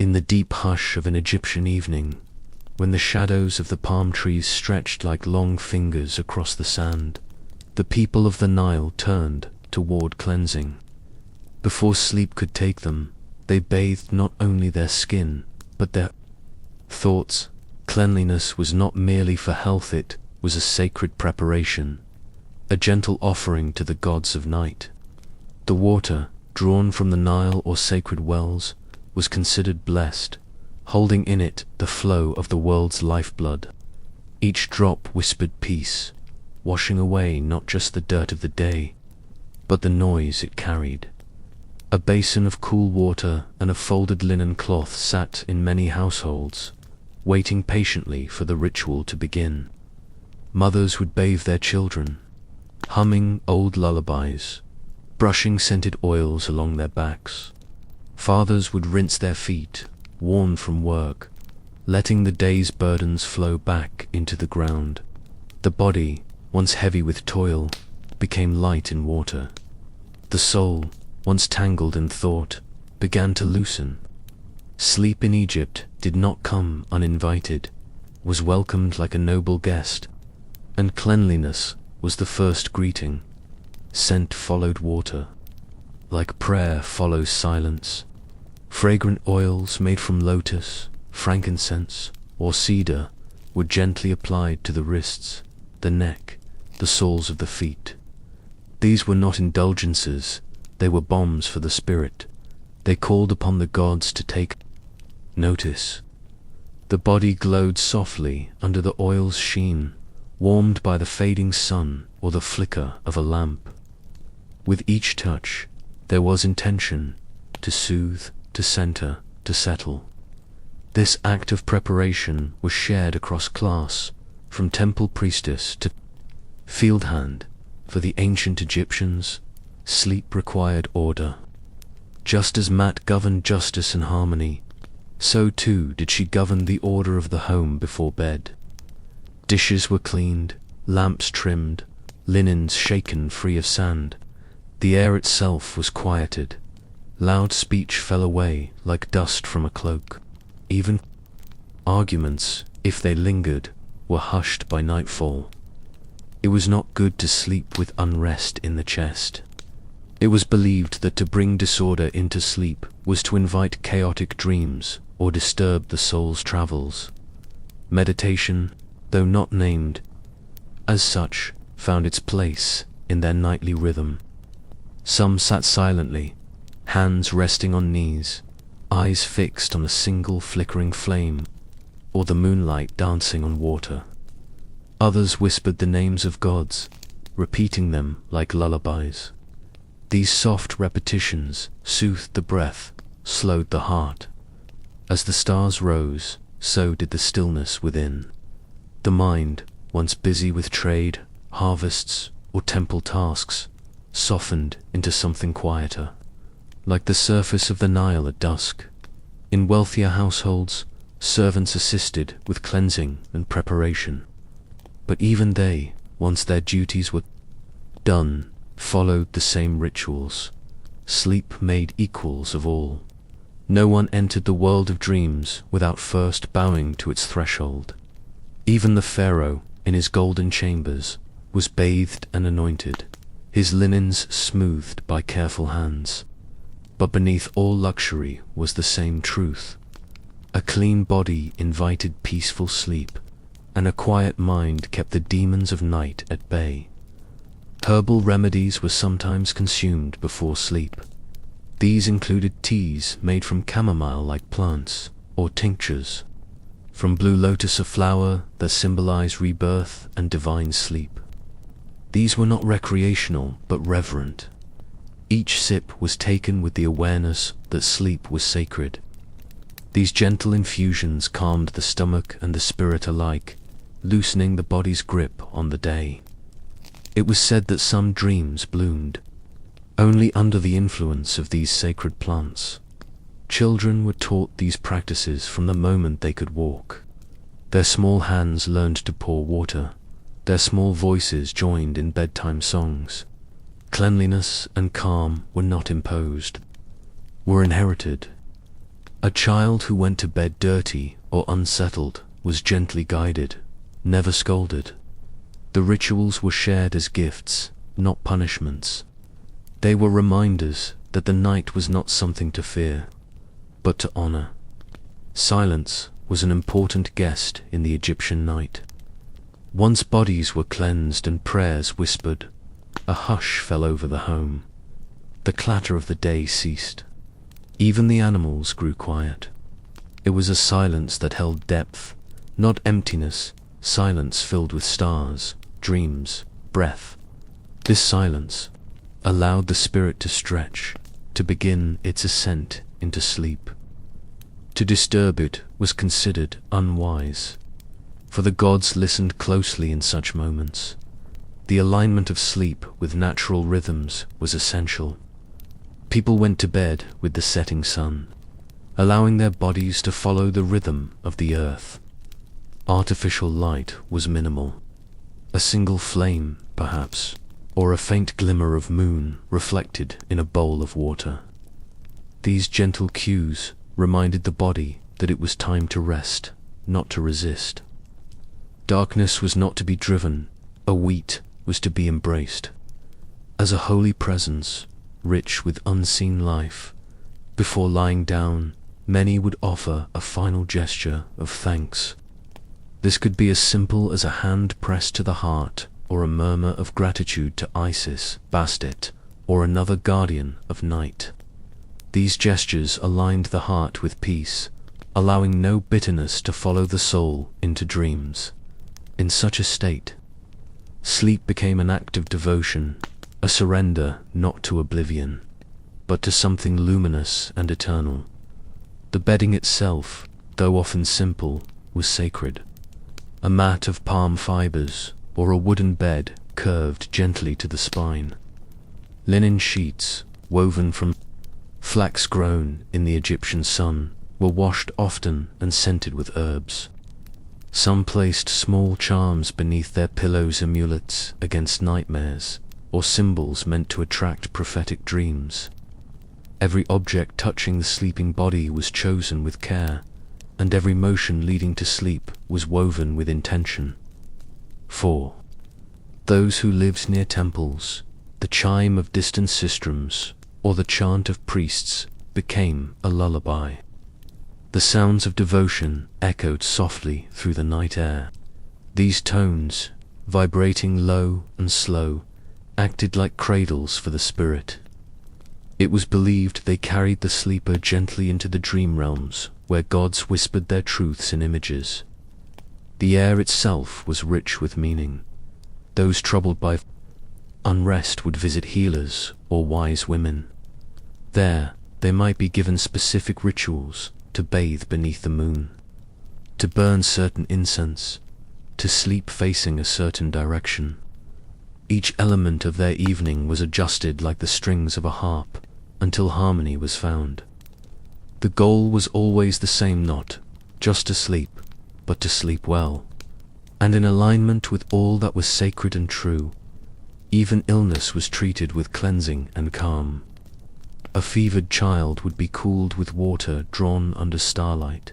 In the deep hush of an Egyptian evening, when the shadows of the palm trees stretched like long fingers across the sand, the people of the Nile turned toward cleansing. Before sleep could take them, they bathed not only their skin, but their thoughts. Cleanliness was not merely for health, it was a sacred preparation, a gentle offering to the gods of night. The water, drawn from the Nile or sacred wells, was considered blessed, holding in it the flow of the world's lifeblood. Each drop whispered peace, washing away not just the dirt of the day, but the noise it carried. A basin of cool water and a folded linen cloth sat in many households, waiting patiently for the ritual to begin. Mothers would bathe their children, humming old lullabies, brushing scented oils along their backs. Fathers would rinse their feet, worn from work, letting the day's burdens flow back into the ground. The body, once heavy with toil, became light in water. The soul, once tangled in thought, began to loosen. Sleep in Egypt did not come uninvited, was welcomed like a noble guest, and cleanliness was the first greeting. Scent followed water. Like prayer follows silence. Fragrant oils made from lotus, frankincense, or cedar were gently applied to the wrists, the neck, the soles of the feet. These were not indulgences, they were bombs for the spirit. They called upon the gods to take notice. The body glowed softly under the oil's sheen, warmed by the fading sun or the flicker of a lamp. With each touch, there was intention, to soothe, to center, to settle. This act of preparation was shared across class, from temple priestess to field hand. For the ancient Egyptians, sleep required order. Just as Mat governed justice and harmony, so too did she govern the order of the home before bed. Dishes were cleaned, lamps trimmed, linens shaken free of sand. The air itself was quieted. Loud speech fell away like dust from a cloak. Even arguments, if they lingered, were hushed by nightfall. It was not good to sleep with unrest in the chest. It was believed that to bring disorder into sleep was to invite chaotic dreams or disturb the soul's travels. Meditation, though not named as such, found its place in their nightly rhythm. Some sat silently, hands resting on knees, eyes fixed on a single flickering flame, or the moonlight dancing on water. Others whispered the names of gods, repeating them like lullabies. These soft repetitions soothed the breath, slowed the heart. As the stars rose, so did the stillness within. The mind, once busy with trade, harvests, or temple tasks, softened into something quieter, like the surface of the Nile at dusk. In wealthier households, servants assisted with cleansing and preparation. But even they, once their duties were done, followed the same rituals. Sleep made equals of all. No one entered the world of dreams without first bowing to its threshold. Even the pharaoh, in his golden chambers, was bathed and anointed, his linens smoothed by careful hands. But beneath all luxury was the same truth. A clean body invited peaceful sleep, and a quiet mind kept the demons of night at bay. Herbal remedies were sometimes consumed before sleep. These included teas made from chamomile-like plants, or tinctures from blue lotus, a flower that symbolized rebirth and divine sleep. These were not recreational, but reverent. Each sip was taken with the awareness that sleep was sacred. These gentle infusions calmed the stomach and the spirit alike, loosening the body's grip on the day. It was said that some dreams bloomed only under the influence of these sacred plants. Children were taught these practices from the moment they could walk. Their small hands learned to pour water. Their small voices joined in bedtime songs. Cleanliness and calm were not imposed, were inherited. A child who went to bed dirty or unsettled was gently guided, never scolded. The rituals were shared as gifts, not punishments. They were reminders that the night was not something to fear, but to honor. Silence was an important guest in the Egyptian night. Once bodies were cleansed and prayers whispered, a hush fell over the home. The clatter of the day ceased. Even the animals grew quiet. It was a silence that held depth, not emptiness, silence filled with stars, dreams, breath. This silence allowed the spirit to stretch, to begin its ascent into sleep. To disturb it was considered unwise, for the gods listened closely in such moments. The alignment of sleep with natural rhythms was essential. People went to bed with the setting sun, allowing their bodies to follow the rhythm of the earth. Artificial light was minimal. A single flame, perhaps, or a faint glimmer of moon reflected in a bowl of water. These gentle cues reminded the body that it was time to rest, not to resist. Darkness was not to be driven, a wheat was to be embraced. As a holy presence, rich with unseen life, before lying down, many would offer a final gesture of thanks. This could be as simple as a hand pressed to the heart, or a murmur of gratitude to Isis, Bastet, or another guardian of night. These gestures aligned the heart with peace, allowing no bitterness to follow the soul into dreams. In such a state, sleep became an act of devotion, a surrender not to oblivion, but to something luminous and eternal. The bedding itself, though often simple, was sacred. A mat of palm fibers, or a wooden bed curved gently to the spine. Linen sheets, woven from flax grown in the Egyptian sun, were washed often and scented with herbs. Some placed small charms beneath their pillows, amulets against nightmares, or symbols meant to attract prophetic dreams. Every object touching the sleeping body was chosen with care, and every motion leading to sleep was woven with intention. 4. Those who lived near temples, the chime of distant sistrums, or the chant of priests, became a lullaby. The sounds of devotion echoed softly through the night air. These tones, vibrating low and slow, acted like cradles for the spirit. It was believed they carried the sleeper gently into the dream realms, where gods whispered their truths in images. The air itself was rich with meaning. Those troubled by unrest would visit healers or wise women. There, they might be given specific rituals to bathe beneath the moon, to burn certain incense, to sleep facing a certain direction. Each element of their evening was adjusted like the strings of a harp until harmony was found. The goal was always the same, not just to sleep, but to sleep well, and in alignment with all that was sacred and true. Even illness was treated with cleansing and calm. A fevered child would be cooled with water drawn under starlight,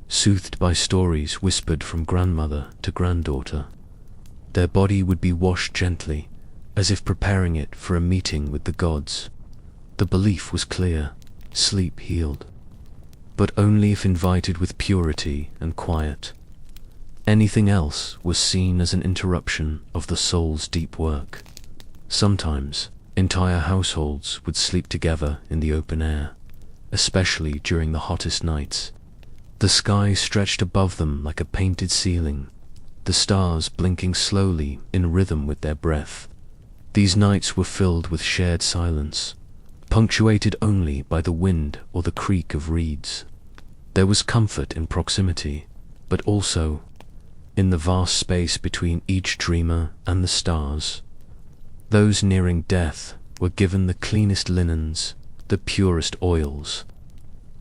soothed by stories whispered from grandmother to granddaughter. Their body would be washed gently, as if preparing it for a meeting with the gods. The belief was clear: sleep healed, but only if invited with purity and quiet. Anything else was seen as an interruption of the soul's deep work. Sometimes, entire households would sleep together in the open air, especially during the hottest nights. The sky stretched above them like a painted ceiling, the stars blinking slowly in rhythm with their breath. These nights were filled with shared silence, punctuated only by the wind or the creak of reeds. There was comfort in proximity, but also in the vast space between each dreamer and the stars. Those nearing death were given the cleanest linens, the purest oils.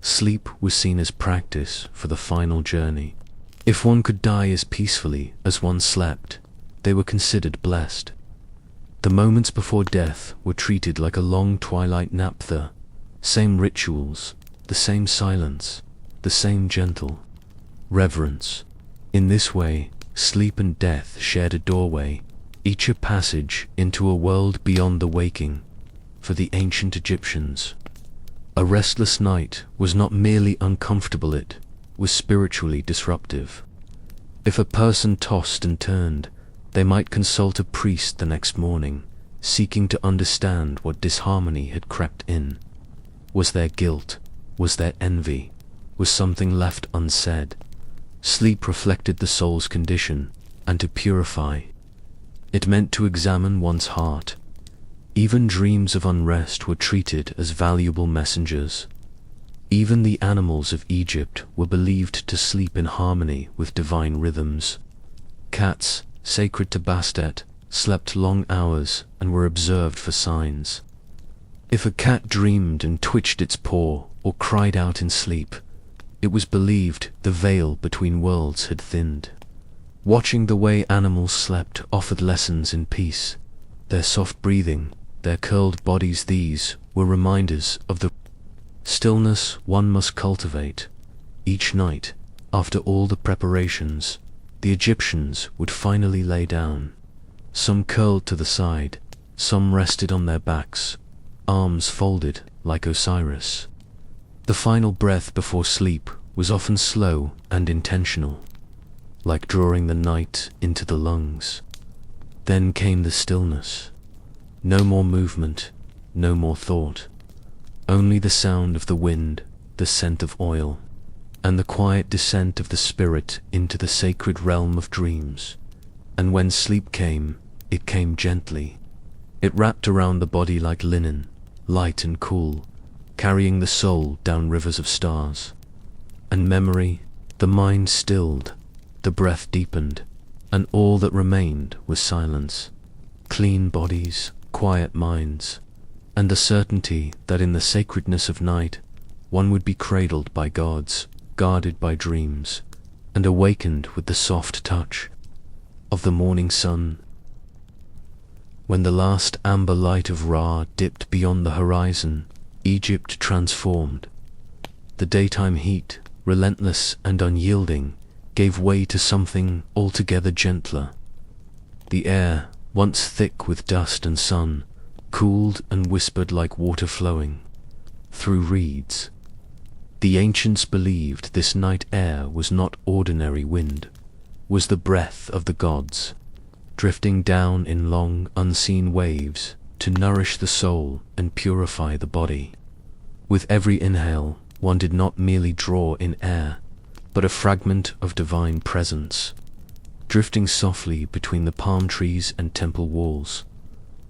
Sleep was seen as practice for the final journey. If one could die as peacefully as one slept, they were considered blessed. The moments before death were treated like a long twilight nap. The same rituals, the same silence, the same gentle reverence. In this way, sleep and death shared a doorway, each a passage into a world beyond the waking. For the ancient Egyptians, a restless night was not merely uncomfortable, it was spiritually disruptive. If a person tossed and turned, they might consult a priest the next morning, seeking to understand what disharmony had crept in. Was there guilt? Was there envy? Was something left unsaid? Sleep reflected the soul's condition, and to purify it meant to examine one's heart. Even dreams of unrest were treated as valuable messengers. Even the animals of Egypt were believed to sleep in harmony with divine rhythms. Cats, sacred to Bastet, slept long hours and were observed for signs. If a cat dreamed and twitched its paw or cried out in sleep, it was believed the veil between worlds had thinned. Watching the way animals slept offered lessons in peace. Their soft breathing, their curled bodies, these were reminders of the stillness one must cultivate. Each night, after all the preparations, the Egyptians would finally lay down. Some curled to the side, some rested on their backs, arms folded like Osiris. The final breath before sleep was often slow and intentional, like drawing the night into the lungs. Then came the stillness. No more movement, no more thought. Only the sound of the wind, the scent of oil, and the quiet descent of the spirit into the sacred realm of dreams. And when sleep came, it came gently. It wrapped around the body like linen, light and cool, carrying the soul down rivers of stars. And memory, the mind stilled, the breath deepened, and all that remained was silence. Clean bodies, quiet minds, and the certainty that in the sacredness of night, one would be cradled by gods, guarded by dreams, and awakened with the soft touch of the morning sun. When the last amber light of Ra dipped beyond the horizon, Egypt transformed. The daytime heat, relentless and unyielding, gave way to something altogether gentler. The air, once thick with dust and sun, cooled and whispered like water flowing through reeds. The ancients believed this night air was not ordinary wind, was the breath of the gods, drifting down in long, unseen waves to nourish the soul and purify the body. With every inhale, one did not merely draw in air, but a fragment of divine presence, drifting softly between the palm trees and temple walls.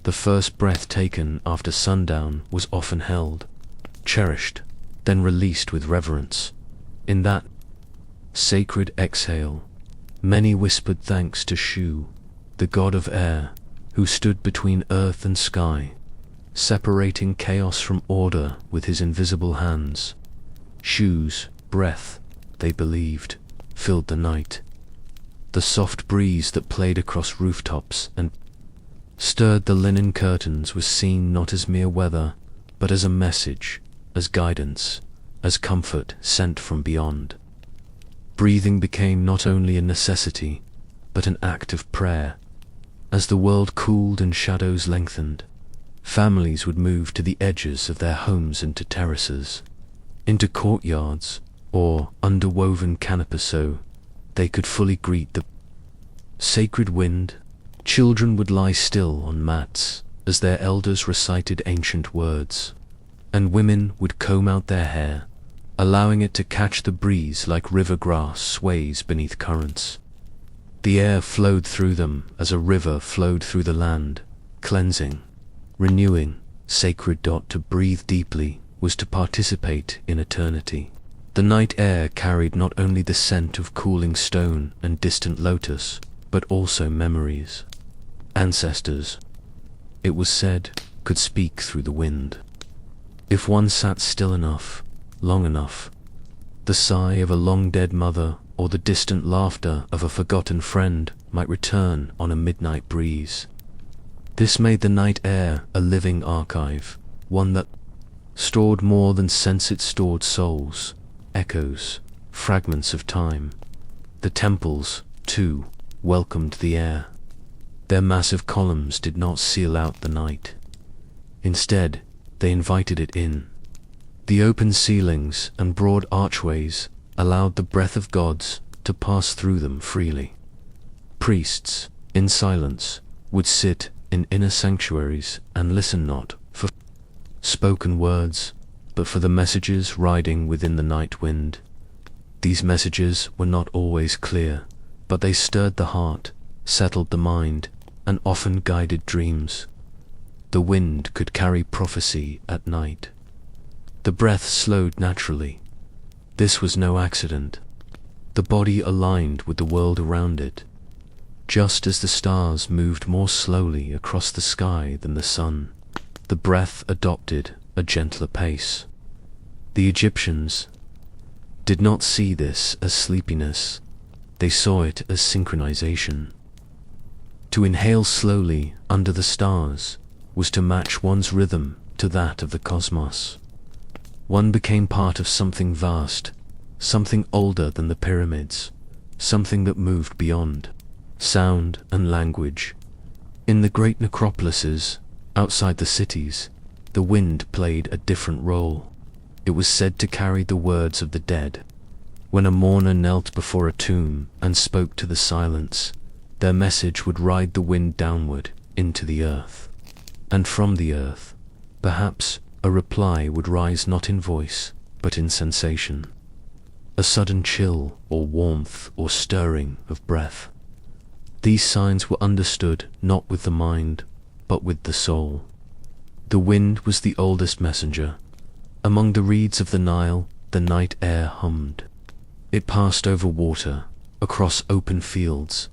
The first breath taken after sundown was often held, cherished, then released with reverence. In that sacred exhale, many whispered thanks to Shu, the god of air, who stood between earth and sky, separating chaos from order with his invisible hands. Shu's breath, they believed, filled the night. The soft breeze that played across rooftops and stirred the linen curtains was seen not as mere weather, but as a message, as guidance, as comfort sent from beyond. Breathing became not only a necessity, but an act of prayer. As the world cooled and shadows lengthened, families would move to the edges of their homes into terraces, into courtyards, or underwoven canopies so they could fully greet the sacred wind. Children would lie still on mats as their elders recited ancient words, and women would comb out their hair, allowing it to catch the breeze like river grass sways beneath currents. The air flowed through them as a river flowed through the land, cleansing, renewing, sacred. To breathe deeply was to participate in eternity. The night air carried not only the scent of cooling stone and distant lotus, but also memories. Ancestors, it was said, could speak through the wind. If one sat still enough, long enough, the sigh of a long-dead mother or the distant laughter of a forgotten friend might return on a midnight breeze. This made the night air a living archive, one that stored more than sense. It stored souls, echoes, fragments of time. The temples, too, welcomed the air. Their massive columns did not seal out the night. Instead, they invited it in. The open ceilings and broad archways allowed the breath of gods to pass through them freely. Priests, in silence, would sit in inner sanctuaries and listen not for spoken words, but for the messages riding within the night wind. These messages were not always clear, but they stirred the heart, settled the mind, and often guided dreams. The wind could carry prophecy at night. The breath slowed naturally. This was no accident. The body aligned with the world around it, just as the stars moved more slowly across the sky than the sun. The breath adopted a gentler pace. The Egyptians did not see this as sleepiness. They saw it as synchronization. To inhale slowly under the stars was to match one's rhythm to that of the cosmos. One became part of something vast, something older than the pyramids, something that moved beyond sound and language. In the great necropolises, outside the cities, the wind played a different role. It was said to carry the words of the dead. When a mourner knelt before a tomb and spoke to the silence, their message would ride the wind downward into the earth. And from the earth, perhaps, a reply would rise not in voice, but in sensation. A sudden chill, or warmth, or stirring of breath. These signs were understood not with the mind, but with the soul. The wind was the oldest messenger. Among the reeds of the Nile, the night air hummed. It passed over water, across open fields,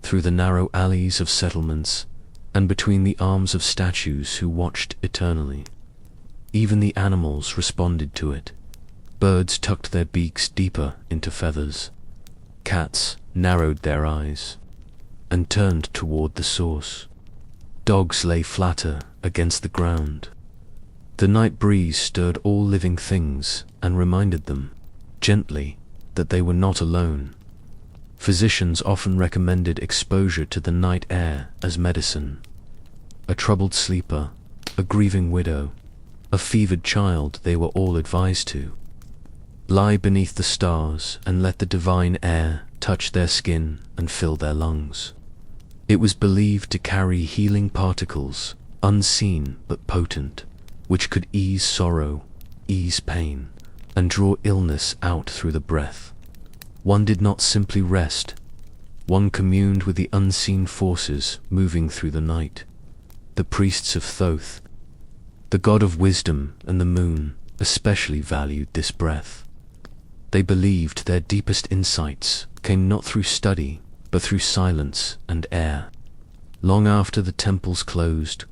through the narrow alleys of settlements, and between the arms of statues who watched eternally. Even the animals responded to it. Birds tucked their beaks deeper into feathers. Cats narrowed their eyes and turned toward the source. Dogs lay flatter against the ground. The night breeze stirred all living things and reminded them, gently, that they were not alone. Physicians often recommended exposure to the night air as medicine. A troubled sleeper, a grieving widow, a fevered child, they were all advised to lie beneath the stars and let the divine air touch their skin and fill their lungs. It was believed to carry healing particles, unseen but potent, which could ease sorrow, ease pain, and draw illness out through the breath. One did not simply rest. One communed with the unseen forces moving through the night. The priests of Thoth, the god of wisdom and the moon, especially valued this breath. They believed their deepest insights came not through study, but through silence and air. Long after the temples closed,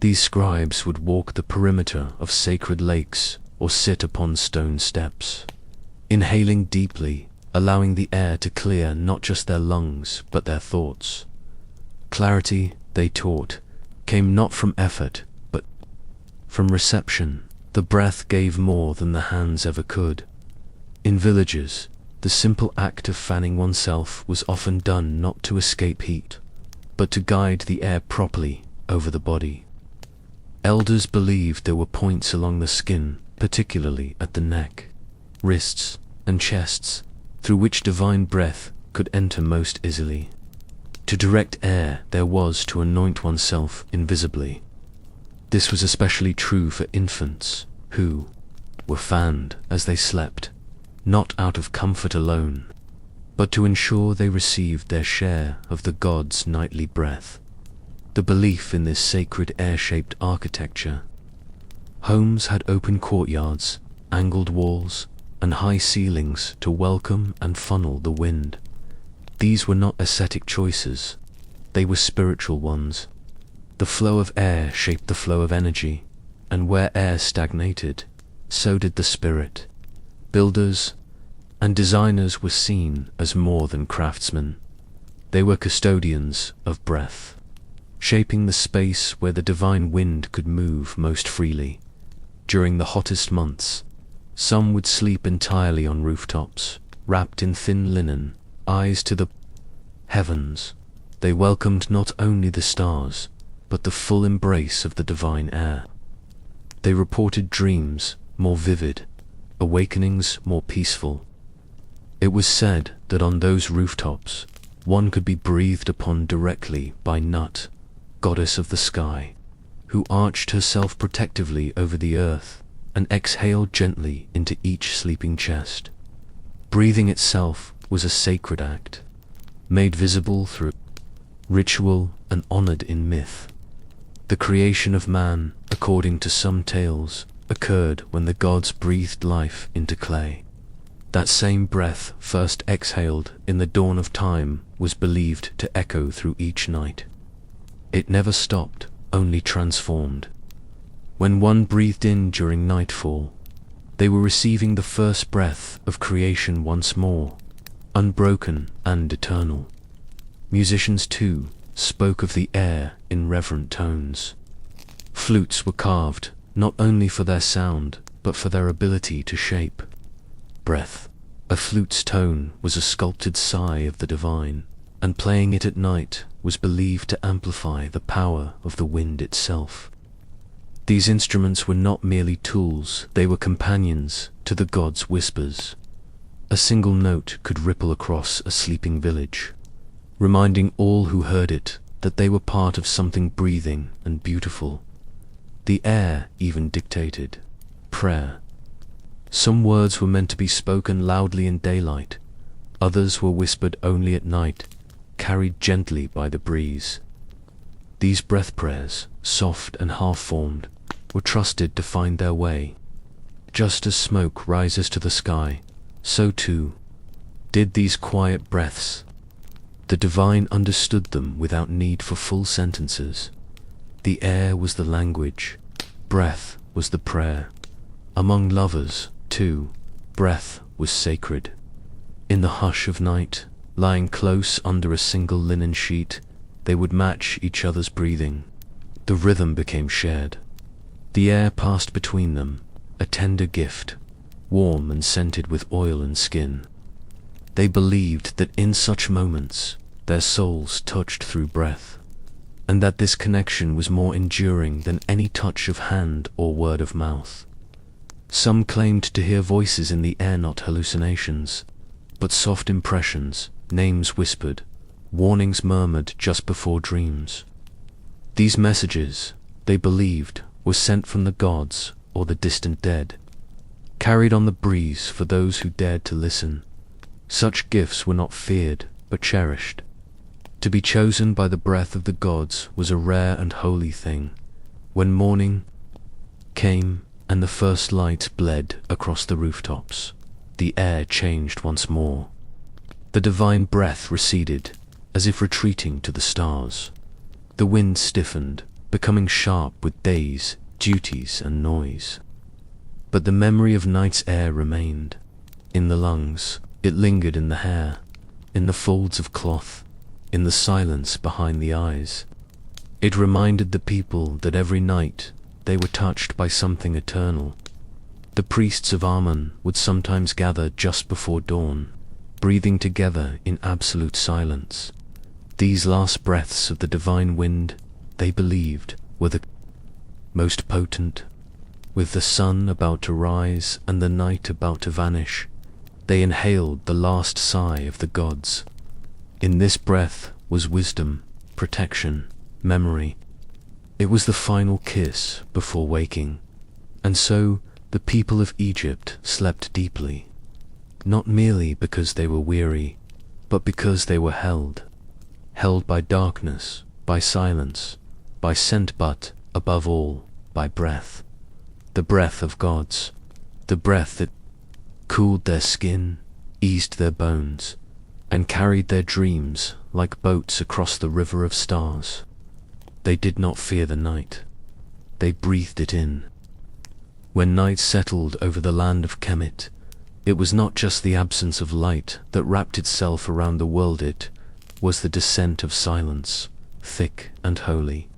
these scribes would walk the perimeter of sacred lakes or sit upon stone steps, inhaling deeply, allowing the air to clear not just their lungs but their thoughts. Clarity, they taught, came not from effort but from reception. The breath gave more than the hands ever could. In villages, the simple act of fanning oneself was often done not to escape heat, but to guide the air properly over the body. Elders believed there were points along the skin, particularly at the neck, wrists, and chests, through which divine breath could enter most easily. To direct air there was to anoint oneself invisibly. This was especially true for infants, who were fanned as they slept, not out of comfort alone, but to ensure they received their share of the god's nightly breath. The belief in this sacred air-shaped architecture. Homes had open courtyards, angled walls, and high ceilings to welcome and funnel the wind. These were not ascetic choices, they were spiritual ones. The flow of air shaped the flow of energy, and where air stagnated, so did the spirit. Builders and designers were seen as more than craftsmen. They were custodians of breath, shaping the space where the divine wind could move most freely. During the hottest months, some would sleep entirely on rooftops, wrapped in thin linen, eyes to the heavens. They welcomed not only the stars, but the full embrace of the divine air. They reported dreams more vivid, awakenings more peaceful. It was said that on those rooftops, one could be breathed upon directly by Nut, goddess of the sky, who arched herself protectively over the earth and exhaled gently into each sleeping chest. Breathing itself was a sacred act, made visible through ritual and honored in myth. The creation of man, according to some tales, occurred when the gods breathed life into clay. That same breath, first exhaled in the dawn of time, was believed to echo through each night. It never stopped, only transformed. When one breathed in during nightfall, they were receiving the first breath of creation once more, unbroken and eternal. Musicians, too, spoke of the air in reverent tones. Flutes were carved, not only for their sound, but for their ability to shape. Breath. A flute's tone was a sculpted sigh of the divine, and playing it at night was believed to amplify the power of the wind itself. These instruments were not merely tools, they were companions to the gods' whispers. A single note could ripple across a sleeping village, reminding all who heard it that they were part of something breathing and beautiful. The air even dictated prayer. Some words were meant to be spoken loudly in daylight, others were whispered only at night, carried gently by the breeze. These breath prayers, soft and half-formed, were trusted to find their way. Just as smoke rises to the sky, so too did these quiet breaths. The divine understood them without need for full sentences. The air was the language, breath was the prayer. Among lovers, too, breath was sacred. In the hush of night, lying close under a single linen sheet, they would match each other's breathing. The rhythm became shared. The air passed between them, a tender gift, warm and scented with oil and skin. They believed that in such moments, their souls touched through breath, and that this connection was more enduring than any touch of hand or word of mouth. Some claimed to hear voices in the air, not hallucinations, but soft impressions, names whispered, warnings murmured just before dreams. These messages, they believed, were sent from the gods or the distant dead, carried on the breeze for those who dared to listen. Such gifts were not feared, but cherished. To be chosen by the breath of the gods was a rare and holy thing. When morning came and the first light bled across the rooftops, the air changed once more. The divine breath receded, as if retreating to the stars. The wind stiffened, becoming sharp with days, duties, and noise. But the memory of night's air remained. In the lungs, it lingered in the hair, in the folds of cloth, in the silence behind the eyes. It reminded the people that every night they were touched by something eternal. The priests of Amun would sometimes gather just before dawn, breathing together in absolute silence. These last breaths of the divine wind, they believed, were the most potent. With the sun about to rise and the night about to vanish, they inhaled the last sigh of the gods. In this breath was wisdom, protection, memory. It was the final kiss before waking. And so the people of Egypt slept deeply, not merely because they were weary, but because they were held by darkness, by silence, by scent, but, above all, by breath. The breath of gods, the breath that cooled their skin, eased their bones, and carried their dreams like boats across the river of stars. They did not fear the night. They breathed it in. When night settled over the land of Kemet, it was not just the absence of light that wrapped itself around the world, it was the descent of silence, thick and holy.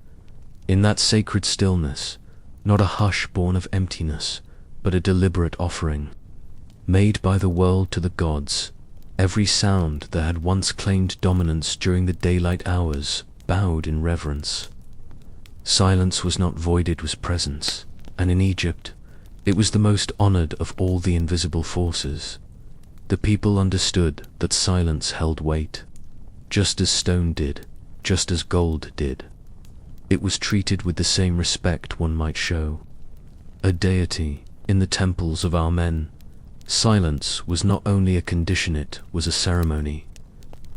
In that sacred stillness, not a hush born of emptiness, but a deliberate offering, made by the world to the gods, Every sound that had once claimed dominance during the daylight hours bowed in reverence. Silence was not voided with presence, and in Egypt, it was the most honored of all the invisible forces. The people understood that silence held weight, just as stone did, just as gold did. It was treated with the same respect one might show a deity in the temples of our men. Silence was not only a condition, it was a ceremony.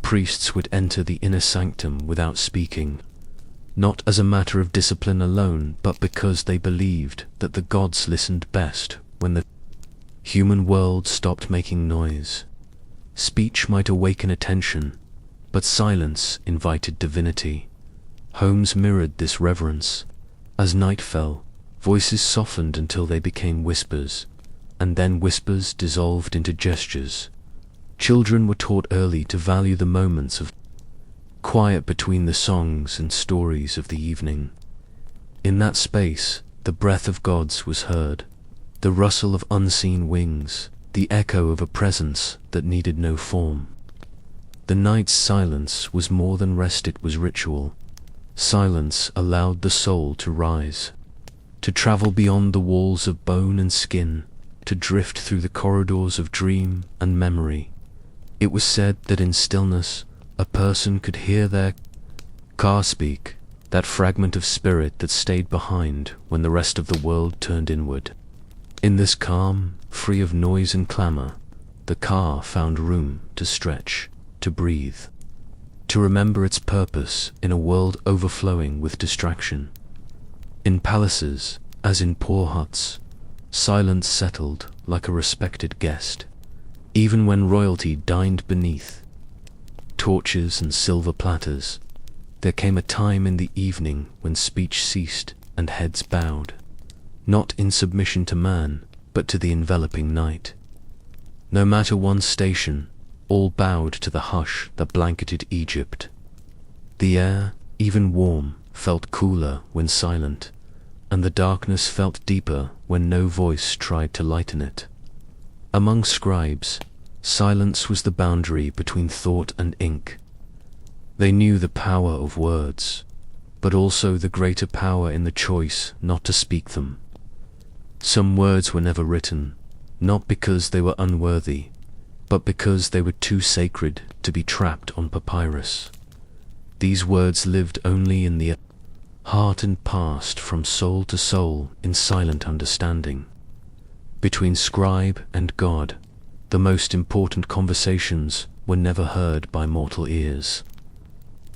Priests would enter the inner sanctum without speaking, not as a matter of discipline alone, but because they believed that the gods listened best when the human world stopped making noise. Speech might awaken attention, but silence invited divinity. Homes mirrored this reverence. As night fell, voices softened until they became whispers, and then whispers dissolved into gestures. Children were taught early to value the moments of quiet between the songs and stories of the evening. In that space, the breath of gods was heard, the rustle of unseen wings, the echo of a presence that needed no form. The night's silence was more than rest, it was ritual. Silence allowed the soul to rise, to travel beyond the walls of bone and skin, to drift through the corridors of dream and memory. It was said that in stillness, a person could hear their car speak, that fragment of spirit that stayed behind when the rest of the world turned inward. In this calm, free of noise and clamor, the car found room to stretch, to breathe, to remember its purpose in a world overflowing with distraction. In palaces, as in poor huts, silence settled like a respected guest. Even when royalty dined beneath torches and silver platters, there came a time in the evening when speech ceased and heads bowed, not in submission to man, but to the enveloping night. No matter one's station, all bowed to the hush that blanketed Egypt. The air, even warm, felt cooler when silent, and the darkness felt deeper when no voice tried to lighten it. Among scribes, silence was the boundary between thought and ink. They knew the power of words, but also the greater power in the choice not to speak them. Some words were never written, not because they were unworthy, but because they were too sacred to be trapped on papyrus. These words lived only in the heart and passed from soul to soul in silent understanding. Between scribe and God, the most important conversations were never heard by mortal ears.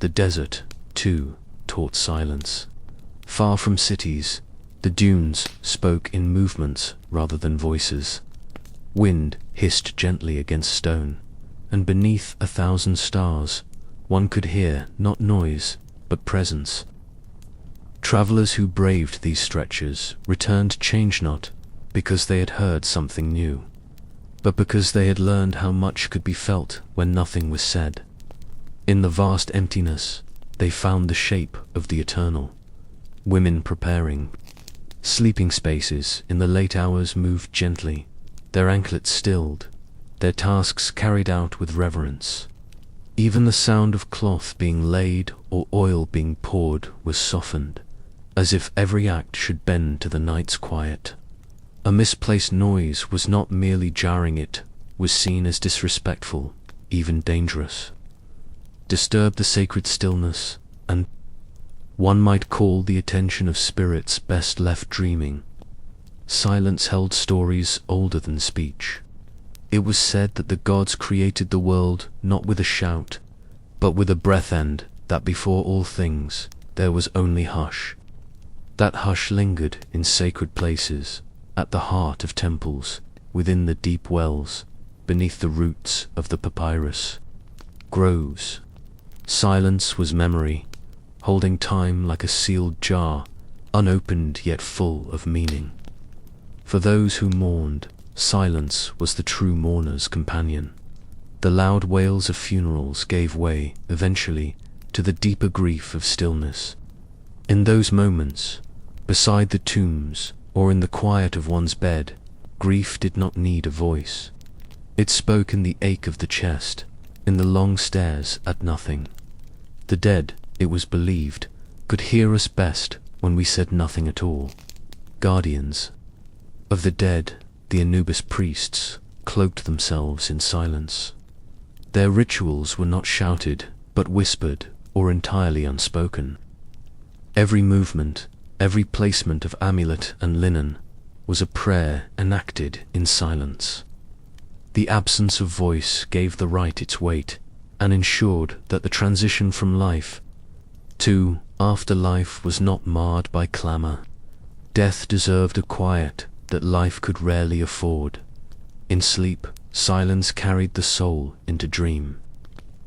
The desert, too, taught silence. Far from cities, the dunes spoke in movements rather than voices. Wind hissed gently against stone, and beneath 1,000 stars, one could hear not noise, but presence. Travelers who braved these stretches returned changed not because they had heard something new, but because they had learned how much could be felt when nothing was said. In the vast emptiness, they found the shape of the eternal. Women preparing. Sleeping spaces in the late hours moved gently, their anklets stilled, their tasks carried out with reverence. Even the sound of cloth being laid or oil being poured was softened, as if every act should bend to the night's quiet. A misplaced noise was not merely jarring, it was seen as disrespectful, even dangerous. Disturbed the sacred stillness, and one might call the attention of spirits best left dreaming. Silence held stories older than speech. It was said that the gods created the world not with a shout, but with a breath, and that before all things there was only hush. That hush lingered in sacred places, at the heart of temples, within the deep wells, beneath the roots of the papyrus. Groves. Silence was memory, holding time like a sealed jar, unopened yet full of meaning. For those who mourned, silence was the true mourner's companion. The loud wails of funerals gave way, eventually, to the deeper grief of stillness. In those moments, beside the tombs, or in the quiet of one's bed, grief did not need a voice. It spoke in the ache of the chest, in the long stares at nothing. The dead, it was believed, could hear us best when we said nothing at all. Guardians of the dead, the Anubis priests, cloaked themselves in silence. Their rituals were not shouted, but whispered or entirely unspoken. Every movement, every placement of amulet and linen was a prayer enacted in silence. The absence of voice gave the rite its weight and ensured that the transition from life to afterlife was not marred by clamor. Death deserved a quiet that life could rarely afford. In sleep, silence carried the soul into dream.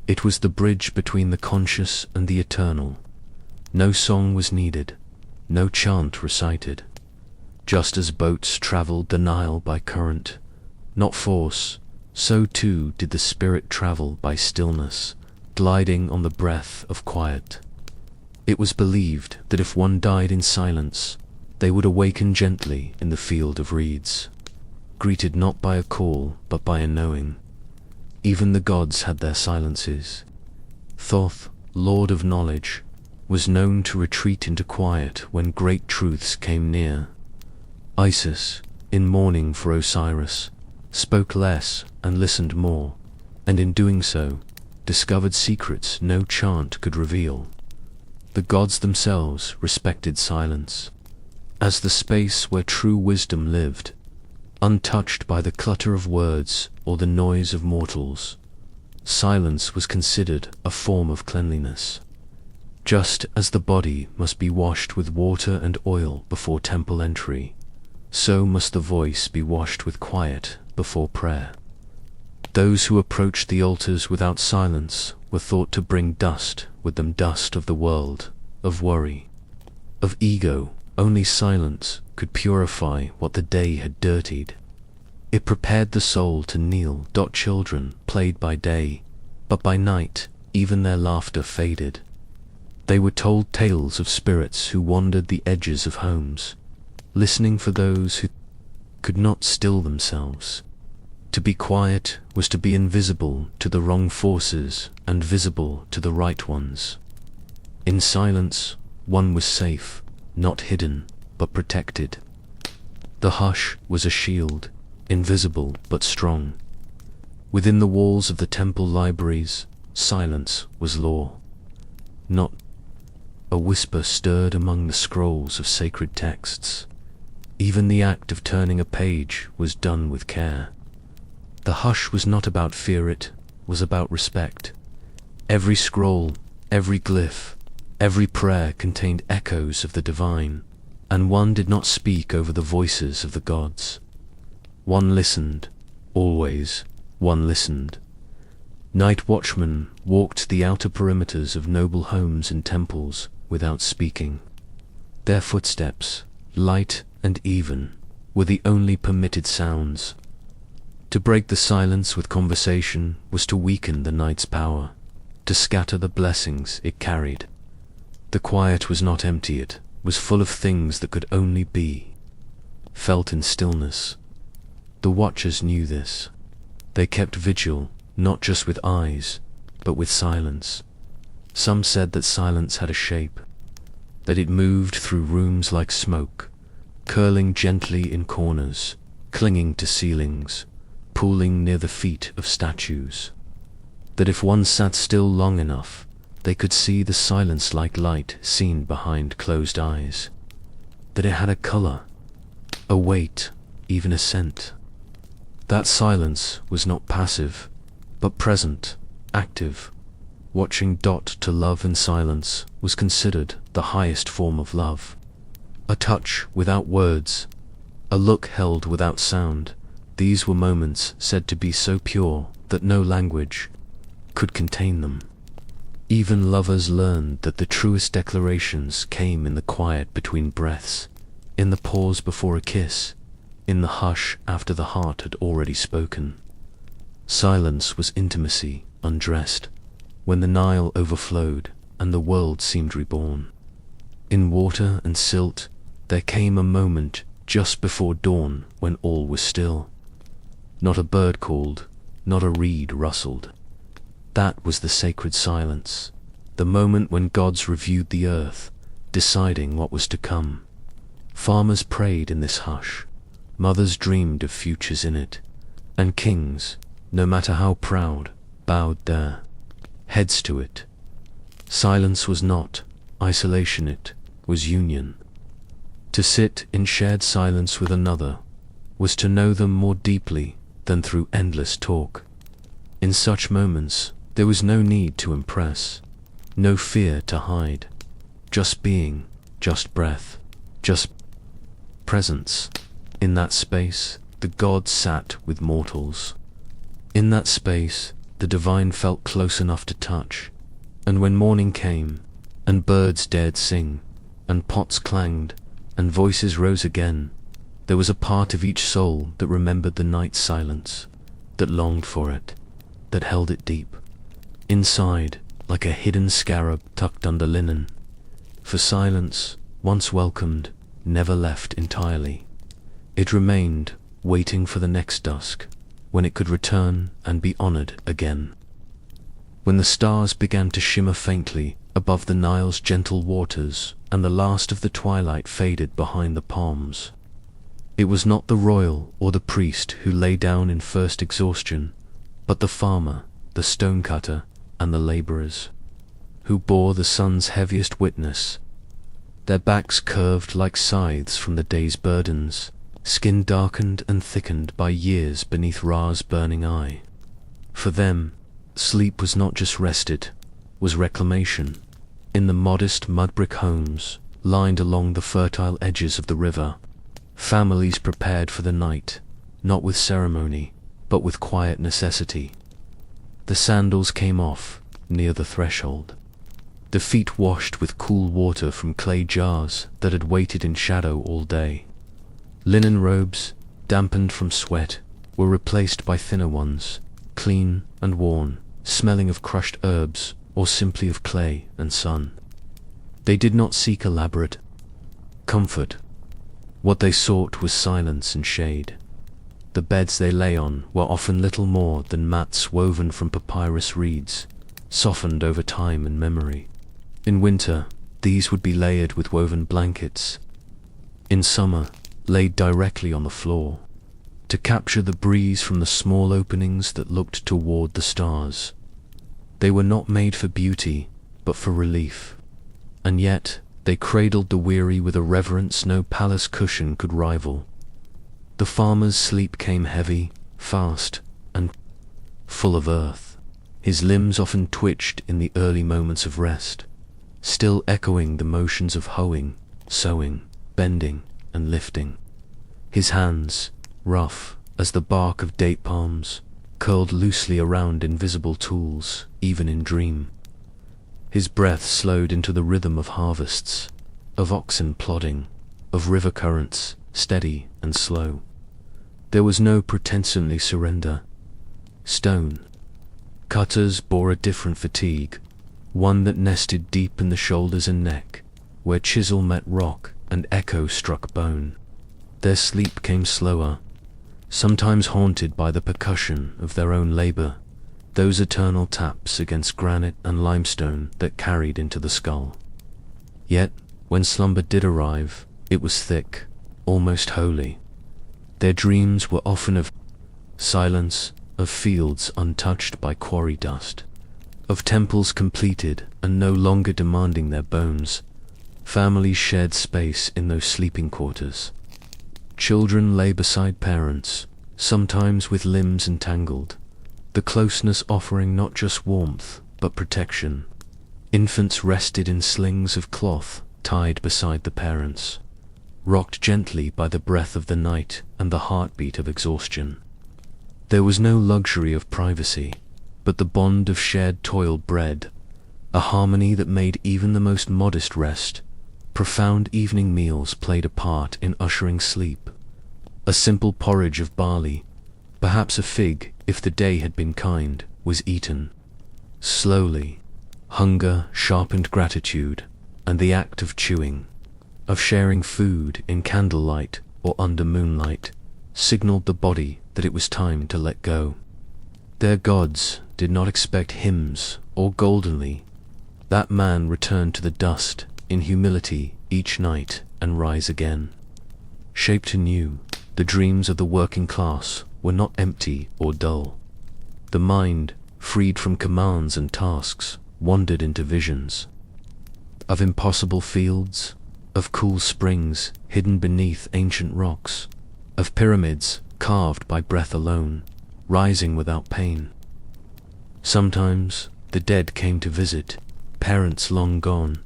It was the bridge between the conscious and the eternal. No song was needed, no chant recited. Just as boats traveled the Nile by current, not force, so too did the spirit travel by stillness, gliding on the breath of quiet. It was believed that if one died in silence, they would awaken gently in the field of reeds, greeted not by a call but by a knowing. Even the gods had their silences. Thoth, lord of knowledge, was known to retreat into quiet when great truths came near. Isis, in mourning for Osiris, spoke less and listened more, and in doing so, discovered secrets no chant could reveal. The gods themselves respected silence, as the space where true wisdom lived, untouched by the clutter of words or the noise of mortals. Silence was considered a form of cleanliness. Just as the body must be washed with water and oil before temple entry, so must the voice be washed with quiet before prayer. Those who approached the altars without silence were thought to bring dust with them, dust of the world, of worry, of ego. Only silence could purify what the day had dirtied. It prepared the soul to kneel. Children played by day, but by night even their laughter faded. They were told tales of spirits who wandered the edges of homes, listening for those who could not still themselves. To be quiet was to be invisible to the wrong forces and visible to the right ones. In silence, one was safe, not hidden, but protected. The hush was a shield, invisible but strong. Within the walls of the temple libraries, silence was law. Not a whisper stirred among the scrolls of sacred texts. Even the act of turning a page was done with care. The hush was not about fear, it was about respect. Every scroll, every glyph, every prayer contained echoes of the divine, and one did not speak over the voices of the gods. One listened, always, one listened. Night watchmen walked the outer perimeters of noble homes and temples without speaking. Their footsteps, light and even, were the only permitted sounds. To break the silence with conversation was to weaken the night's power, to scatter the blessings it carried. The quiet was not empty, it was full of things that could only be felt in stillness. The watchers knew this. They kept vigil, not just with eyes, but with silence. Some said that silence had a shape, that it moved through rooms like smoke, curling gently in corners, clinging to ceilings, pooling near the feet of statues. That if one sat still long enough, they could see the silence like light seen behind closed eyes. That it had a color, a weight, even a scent. That silence was not passive, but present, active. Watching to love in silence was considered the highest form of love. A touch without words, a look held without sound, these were moments said to be so pure that no language could contain them. Even lovers learned that the truest declarations came in the quiet between breaths, in the pause before a kiss, in the hush after the heart had already spoken. Silence was intimacy, undressed, when the Nile overflowed and the world seemed reborn. In water and silt, there came a moment just before dawn when all was still. Not a bird called, not a reed rustled. That was the sacred silence, the moment when gods reviewed the earth, deciding what was to come. Farmers prayed in this hush, mothers dreamed of futures in it, and kings, no matter how proud, bowed their heads to it. Silence was not isolation, it was union. To sit in shared silence with another was to know them more deeply than through endless talk. In such moments, there was no need to impress, no fear to hide, just being, just breath, just presence. In that space, the gods sat with mortals. In that space, the divine felt close enough to touch. And when morning came, and birds dared sing, and pots clanged, and voices rose again, there was a part of each soul that remembered the night's silence, that longed for it, that held it deep, inside, like a hidden scarab tucked under linen. For silence, once welcomed, never left entirely. It remained, waiting for the next dusk, when it could return and be honored again. When the stars began to shimmer faintly above the Nile's gentle waters, and the last of the twilight faded behind the palms, it was not the royal or the priest who lay down in first exhaustion, but the farmer, the stonecutter, and the laborers, who bore the sun's heaviest witness. Their backs curved like scythes from the day's burdens, skin darkened and thickened by years beneath Ra's burning eye. For them, sleep was not just rested, was reclamation. In the modest mud-brick homes, lined along the fertile edges of the river, families prepared for the night, not with ceremony, but with quiet necessity. The sandals came off, near the threshold. The feet washed with cool water from clay jars that had waited in shadow all day. Linen robes, dampened from sweat, were replaced by thinner ones, clean and worn, smelling of crushed herbs or simply of clay and sun. They did not seek elaborate comfort. What they sought was silence and shade. The beds they lay on were often little more than mats woven from papyrus reeds, softened over time and memory. In winter, these would be layered with woven blankets. In summer, laid directly on the floor, to capture the breeze from the small openings that looked toward the stars. They were not made for beauty, but for relief. And yet, they cradled the weary with a reverence no palace cushion could rival. The farmer's sleep came heavy, fast, and full of earth. His limbs often twitched in the early moments of rest, still echoing the motions of hoeing, sowing, bending, and lifting. His hands, rough as the bark of date palms, curled loosely around invisible tools, even in dream. His breath slowed into the rhythm of harvests, of oxen plodding, of river currents, steady and slow. There was no pretensely surrender. Stone cutters bore a different fatigue, one that nested deep in the shoulders and neck, where chisel met rock and echo struck bone. Their sleep came slower, sometimes haunted by the percussion of their own labor, those eternal taps against granite and limestone that carried into the skull. Yet, when slumber did arrive, it was thick, almost holy. Their dreams were often of silence, of fields untouched by quarry dust, of temples completed and no longer demanding their bones. Families shared space in those sleeping quarters. Children lay beside parents, sometimes with limbs entangled, the closeness offering not just warmth, but protection. Infants rested in slings of cloth tied beside the parents, rocked gently by the breath of the night and the heartbeat of exhaustion. There was no luxury of privacy, but the bond of shared toil bred a harmony that made even the most modest rest. Profound evening meals played a part in ushering sleep. A simple porridge of barley, perhaps a fig if the day had been kind, was eaten. Slowly, hunger sharpened gratitude, and the act of chewing, of sharing food in candlelight or under moonlight, signaled the body that it was time to let go. Their gods did not expect hymns or goldenly. That man returned to the dust in humility each night and rise again. Shaped anew, the dreams of the working class were not empty or dull. The mind, freed from commands and tasks, wandered into visions of impossible fields, of cool springs hidden beneath ancient rocks, of pyramids carved by breath alone, rising without pain. Sometimes the dead came to visit, parents long gone,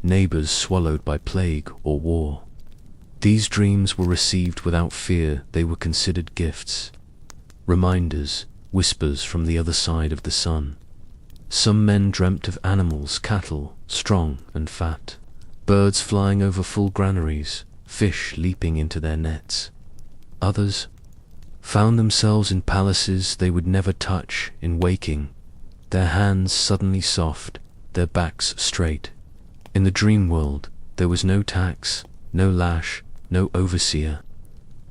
neighbors swallowed by plague or war. These dreams were received without fear. They were considered gifts, reminders, whispers from the other side of the sun. Some men dreamt of animals, cattle, strong and fat, birds flying over full granaries, fish leaping into their nets. Others found themselves in palaces they would never touch in waking, their hands suddenly soft, their backs straight. In the dream world, there was no tax, no lash, no overseer.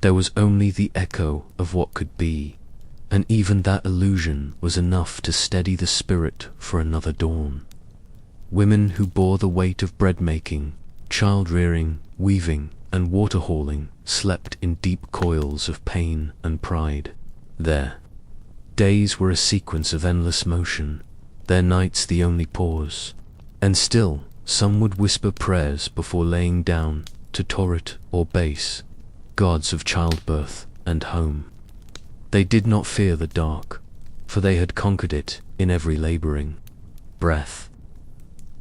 There was only the echo of what could be, and even that illusion was enough to steady the spirit for another dawn. Women who bore the weight of bread-making, child-rearing, weaving, and water-hauling slept in deep coils of pain and pride. Their days were a sequence of endless motion, their nights the only pause. And still, some would whisper prayers before laying down to Torit or Base, gods of childbirth and home. They did not fear the dark, for they had conquered it in every laboring breath.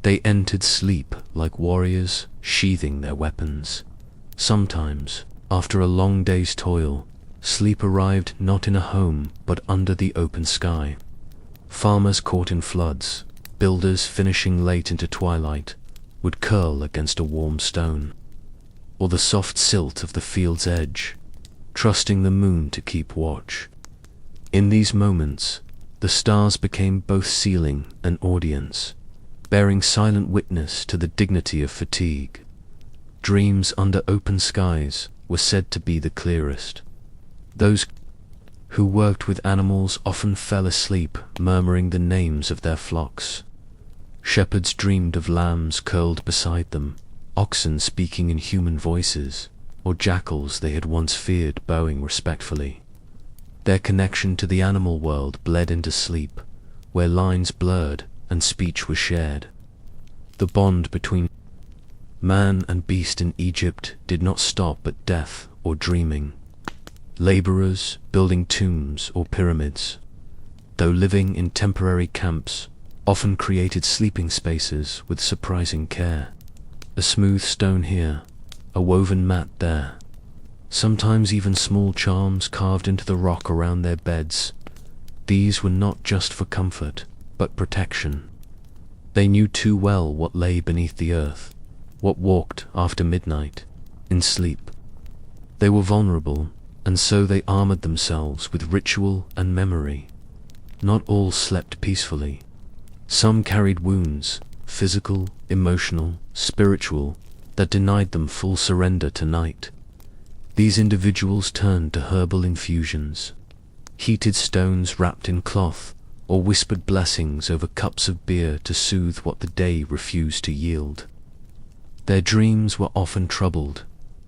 They entered sleep like warriors sheathing their weapons. Sometimes, after a long day's toil, sleep arrived not in a home but under the open sky. Farmers caught in floods, builders finishing late into twilight, would curl against a warm stone, or the soft silt of the field's edge, trusting the moon to keep watch. In these moments, the stars became both ceiling and audience, bearing silent witness to the dignity of fatigue. Dreams under open skies were said to be the clearest. Those who worked with animals often fell asleep murmuring the names of their flocks. Shepherds dreamed of lambs curled beside them, oxen speaking in human voices, or jackals they had once feared bowing respectfully. Their connection to the animal world bled into sleep, where lines blurred and speech was shared. The bond between man and beast in Egypt did not stop at death or dreaming. Laborers building tombs or pyramids, though living in temporary camps, often created sleeping spaces with surprising care. A smooth stone here, a woven mat there, sometimes even small charms carved into the rock around their beds. These were not just for comfort, but protection. They knew too well what lay beneath the earth, what walked after midnight, in sleep. They were vulnerable, and so they armored themselves with ritual and memory. Not all slept peacefully. Some carried wounds, physical, emotional, spiritual, that denied them full surrender to night. These individuals turned to herbal infusions, heated stones wrapped in cloth, or whispered blessings over cups of beer to soothe what the day refused to yield. Their dreams were often troubled,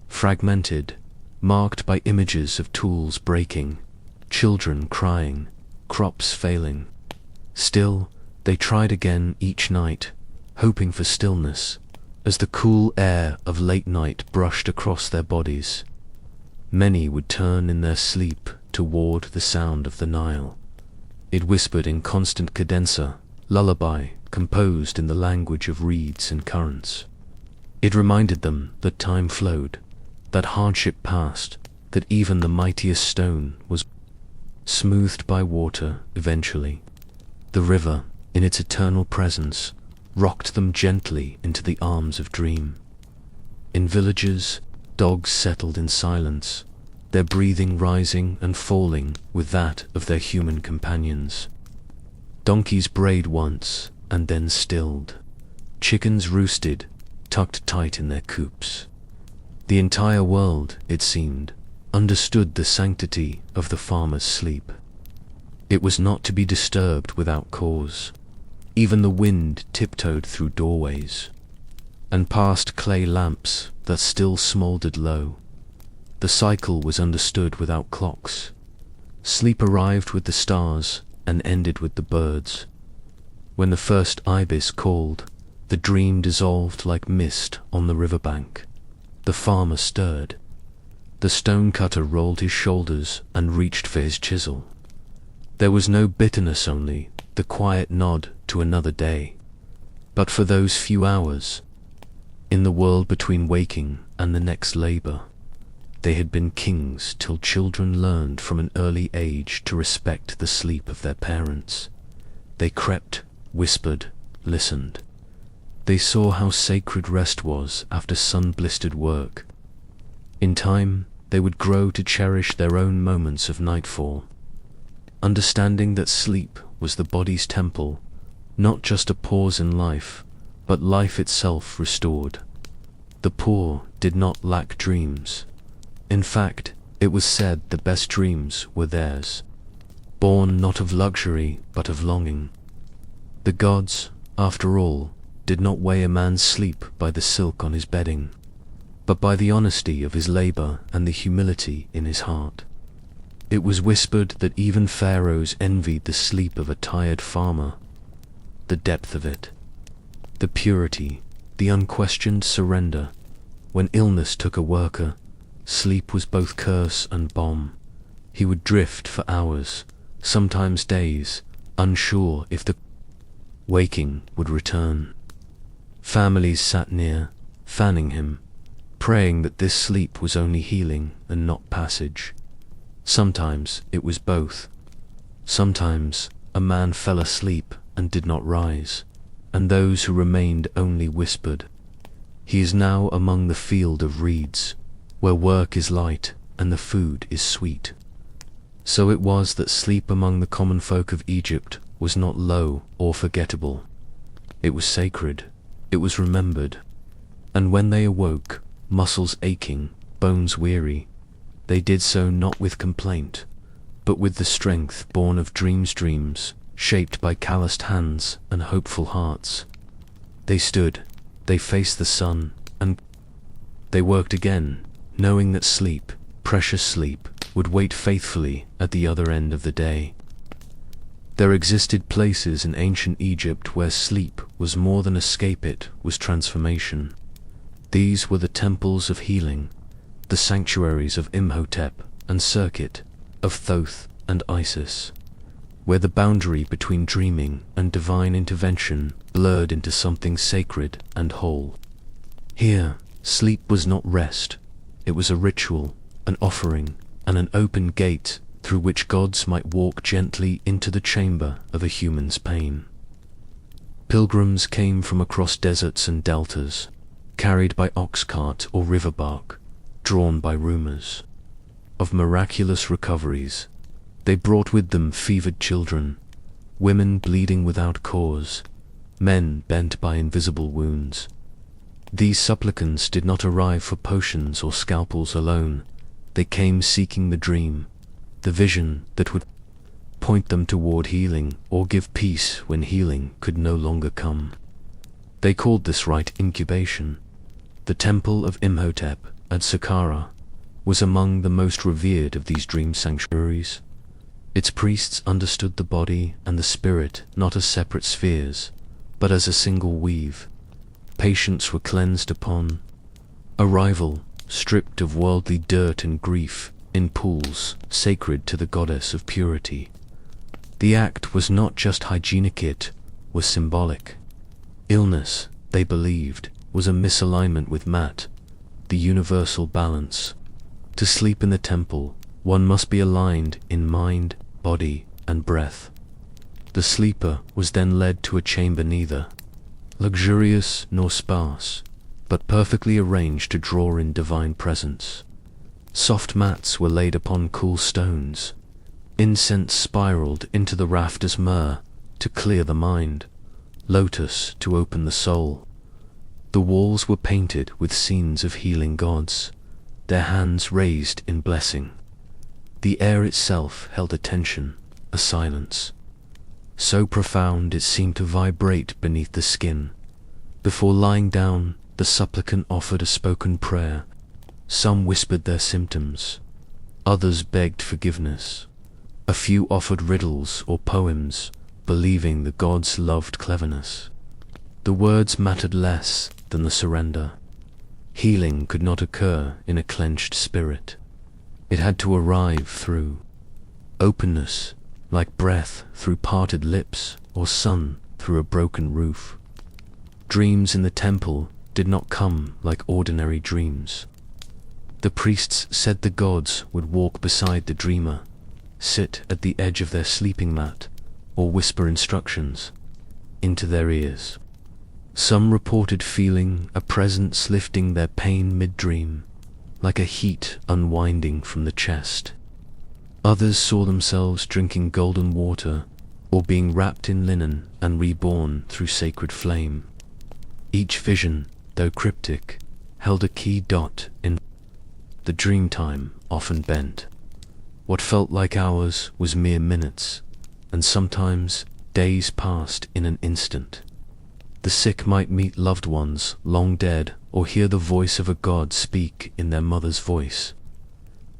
fragmented, marked by images of tools breaking, children crying, crops failing. Still, they tried again each night, hoping for stillness, as the cool air of late night brushed across their bodies. Many would turn in their sleep toward the sound of the Nile. It whispered in constant cadenza, lullaby composed in the language of reeds and currents. It reminded them that time flowed, that hardship passed, that even the mightiest stone was smoothed by water eventually. The river, in its eternal presence, rocked them gently into the arms of dream. In villages, dogs settled in silence, their breathing rising and falling with that of their human companions. Donkeys brayed once and then stilled. Chickens roosted, tucked tight in their coops. The entire world, it seemed, understood the sanctity of the farmer's sleep. It was not to be disturbed without cause. Even the wind tiptoed through doorways, and past clay lamps that still smouldered low. The cycle was understood without clocks. Sleep arrived with the stars and ended with the birds. When the first ibis called, the dream dissolved like mist on the riverbank. The farmer stirred. The stonecutter rolled his shoulders and reached for his chisel. There was no bitterness, only the quiet nod to another day. But for those few hours, in the world between waking and the next labor, they had been kings till children learned from an early age to respect the sleep of their parents. They crept, whispered, listened. They saw how sacred rest was after sun-blistered work. In time, they would grow to cherish their own moments of nightfall, understanding that sleep was the body's temple, not just a pause in life, but life itself restored. The poor did not lack dreams. In fact, it was said the best dreams were theirs, born not of luxury but of longing. The gods, after all, did not weigh a man's sleep by the silk on his bedding, but by the honesty of his labor and the humility in his heart. It was whispered that even pharaohs envied the sleep of a tired farmer. The depth of it, the purity, the unquestioned surrender. When illness took a worker, sleep was both curse and balm. He would drift for hours, sometimes days, unsure if the waking would return. Families sat near, fanning him, praying that this sleep was only healing and not passage. Sometimes it was both. Sometimes a man fell asleep and did not rise, and those who remained only whispered. He is now among the field of reeds, where work is light and the food is sweet. So it was that sleep among the common folk of Egypt was not low or forgettable. It was sacred, it was remembered, and when they awoke, muscles aching, bones weary, they did so not with complaint, but with the strength born of dreams shaped by calloused hands and hopeful hearts. They stood, they faced the sun, and they worked again, knowing that sleep, precious sleep, would wait faithfully at the other end of the day. There existed places in ancient Egypt where sleep was more than escape, it was transformation. These were the temples of healing, the sanctuaries of Imhotep and Serket, of Thoth and Isis, where the boundary between dreaming and divine intervention blurred into something sacred and whole. Here, sleep was not rest, it was a ritual, an offering, and an open gate through which gods might walk gently into the chamber of a human's pain. Pilgrims came from across deserts and deltas, carried by ox cart or river bark, drawn by rumors of miraculous recoveries. They brought with them fevered children, women bleeding without cause, men bent by invisible wounds. These supplicants did not arrive for potions or scalpels alone. They came seeking the dream, the vision that would point them toward healing or give peace when healing could no longer come. They called this rite incubation. The temple of Imhotep at Saqqara was among the most revered of these dream sanctuaries. Its priests understood the body and the spirit not as separate spheres, but as a single weave. Patients were cleansed upon arrival, stripped of worldly dirt and grief, in pools sacred to the goddess of purity. The act was not just hygienic, it was symbolic. Illness, they believed, was a misalignment with Mat, the universal balance. To sleep in the temple, one must be aligned in mind, body, and breath. The sleeper was then led to a chamber neither luxurious nor sparse, but perfectly arranged to draw in divine presence. Soft mats were laid upon cool stones. Incense spiraled into the rafters, myrrh to clear the mind, lotus to open the soul. The walls were painted with scenes of healing gods, their hands raised in blessing. The air itself held attention, a silence, so profound it seemed to vibrate beneath the skin. Before lying down, the supplicant offered a spoken prayer. Some whispered their symptoms, others begged forgiveness. A few offered riddles or poems, believing the gods loved cleverness. The words mattered less than the surrender. Healing could not occur in a clenched spirit. It had to arrive through openness, like breath through parted lips or sun through a broken roof. Dreams in the temple did not come like ordinary dreams. The priests said the gods would walk beside the dreamer, sit at the edge of their sleeping mat, or whisper instructions into their ears. Some reported feeling a presence lifting their pain mid-dream, like a heat unwinding from the chest. Others saw themselves drinking golden water, or being wrapped in linen and reborn through sacred flame. Each vision, though cryptic, held a key dot in the dream time often bent. What felt like hours was mere minutes, and sometimes days passed in an instant. The sick might meet loved ones long dead, or hear the voice of a god speak in their mother's voice.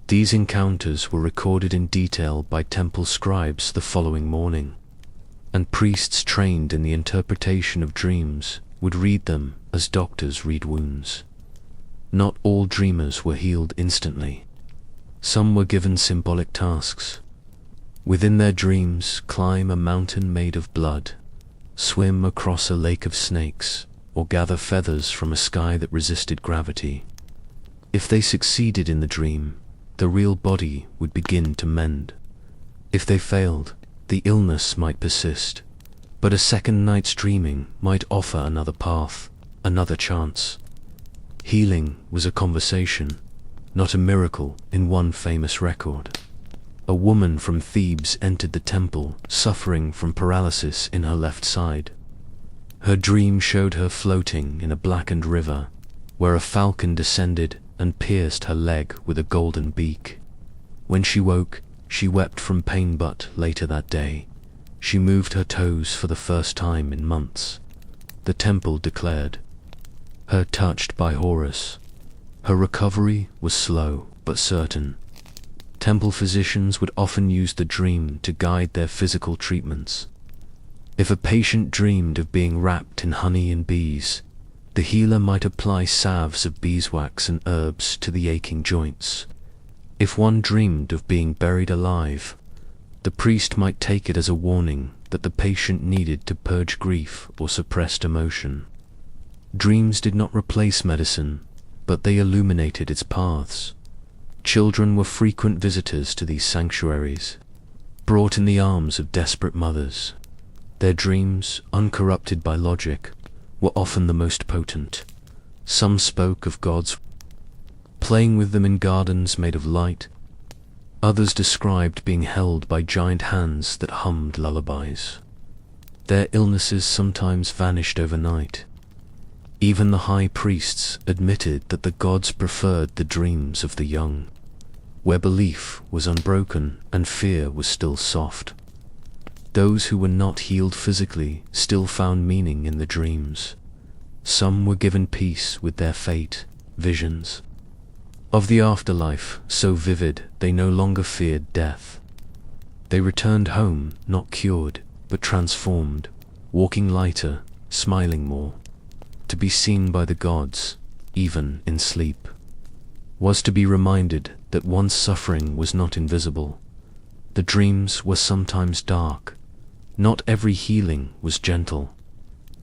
These encounters were recorded in detail by temple scribes the following morning, and priests trained in the interpretation of dreams would read them as doctors read wounds. Not all dreamers were healed instantly. Some were given symbolic tasks. Within their dreams, climb a mountain made of blood, swim across a lake of snakes, or gather feathers from a sky that resisted gravity. If they succeeded in the dream, the real body would begin to mend. If they failed, the illness might persist, but a second night's dreaming might offer another path, another chance. Healing was a conversation, not a miracle. In one famous record, a woman from Thebes entered the temple, suffering from paralysis in her left side. Her dream showed her floating in a blackened river, where a falcon descended and pierced her leg with a golden beak. When she woke, she wept from pain, but later that day, she moved her toes for the first time in months. The temple declared her touched by Horus. Her recovery was slow but certain. Temple physicians would often use the dream to guide their physical treatments. If a patient dreamed of being wrapped in honey and bees, the healer might apply salves of beeswax and herbs to the aching joints. If one dreamed of being buried alive, the priest might take it as a warning that the patient needed to purge grief or suppressed emotion. Dreams did not replace medicine, but they illuminated its paths. Children were frequent visitors to these sanctuaries, brought in the arms of desperate mothers. Their dreams, uncorrupted by logic, were often the most potent. Some spoke of gods playing with them in gardens made of light. Others described being held by giant hands that hummed lullabies. Their illnesses sometimes vanished overnight. Even the high priests admitted that the gods preferred the dreams of the young, where belief was unbroken and fear was still soft. Those who were not healed physically still found meaning in the dreams. Some were given peace with their fate, visions of the afterlife so vivid they no longer feared death. They returned home not cured, but transformed, walking lighter, smiling more. To be seen by the gods, even in sleep, was to be reminded that one's suffering was not invisible. The dreams were sometimes dark. Not every healing was gentle.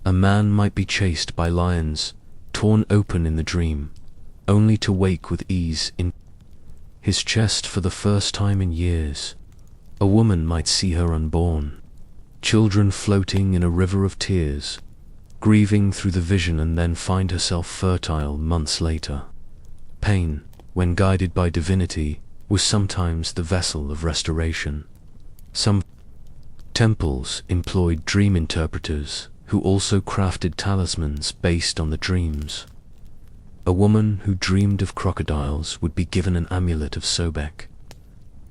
A man might be chased by lions, torn open in the dream, only to wake with ease in his chest for the first time in years. A woman might see her unborn, children floating in a river of tears, grieving through the vision, and then find herself fertile months later. Pain, when guided by divinity, was sometimes the vessel of restoration. Some temples employed dream interpreters who also crafted talismans based on the dreams. A woman who dreamed of crocodiles would be given an amulet of Sobek.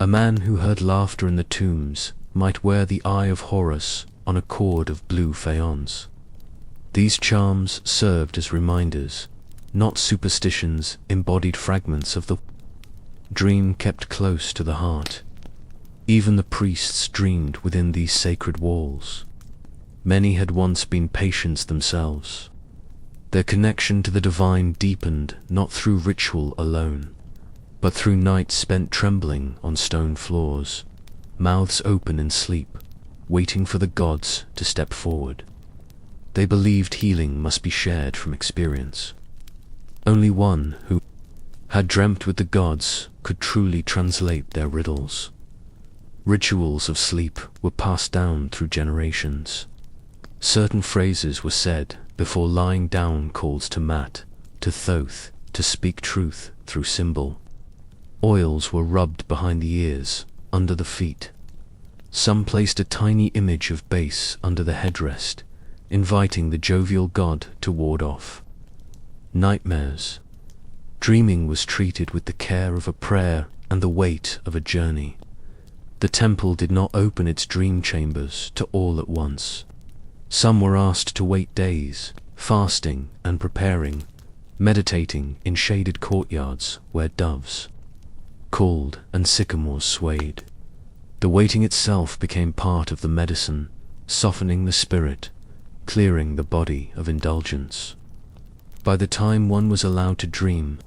A man who heard laughter in the tombs might wear the eye of Horus on a cord of blue faience. These charms served as reminders, not superstitions, embodied fragments of the dream kept close to the heart. Even the priests dreamed within these sacred walls. Many had once been patients themselves. Their connection to the divine deepened not through ritual alone, but through nights spent trembling on stone floors, mouths open in sleep, waiting for the gods to step forward. They believed healing must be shared from experience. Only one who had dreamt with the gods could truly translate their riddles. Rituals of sleep were passed down through generations. Certain phrases were said before lying down, calls to Mat, to Thoth, to speak truth through symbol. Oils were rubbed behind the ears, under the feet. Some placed a tiny image of base under the headrest, inviting the jovial god to ward off nightmares. Dreaming was treated with the care of a prayer and the weight of a journey. The temple did not open its dream chambers to all at once. Some were asked to wait days, fasting and preparing, meditating in shaded courtyards where doves called and sycamores swayed. The waiting itself became part of the medicine, softening the spirit, clearing the body of indulgence. By the time one was allowed to dream,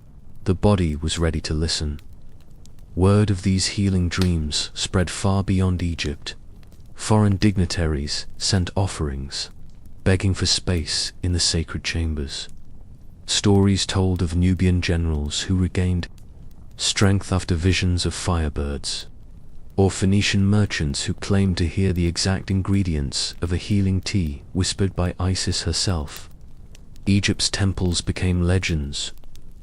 the body was ready to listen. Word of these healing dreams spread far beyond Egypt. Foreign dignitaries sent offerings, begging for space in the sacred chambers. Stories told of Nubian generals who regained strength after visions of firebirds, or Phoenician merchants who claimed to hear the exact ingredients of a healing tea whispered by Isis herself. Egypt's temples became legends,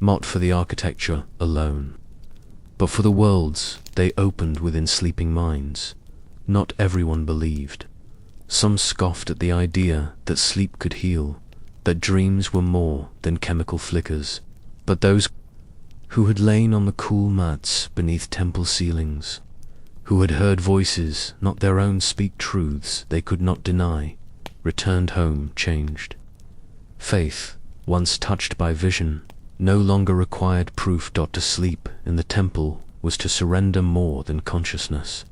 not for the architecture alone, but for the worlds they opened within sleeping minds. Not everyone believed. Some scoffed at the idea that sleep could heal, that dreams were more than chemical flickers. But those who had lain on the cool mats beneath temple ceilings, who had heard voices not their own speak truths they could not deny, returned home changed. Faith, once touched by vision, no longer required proof. To sleep in the temple was to surrender more than consciousness.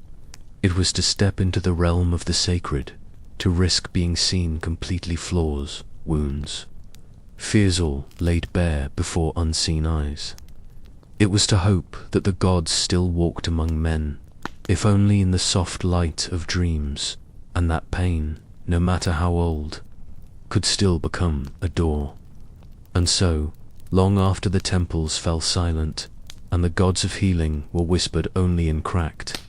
It was to step into the realm of the sacred, to risk being seen completely, flaws, wounds, fears all laid bare before unseen eyes. It was to hope that the gods still walked among men, if only in the soft light of dreams, and that pain, no matter how old, could still become a door. And so, long after the temples fell silent, and the gods of healing were whispered only in cracked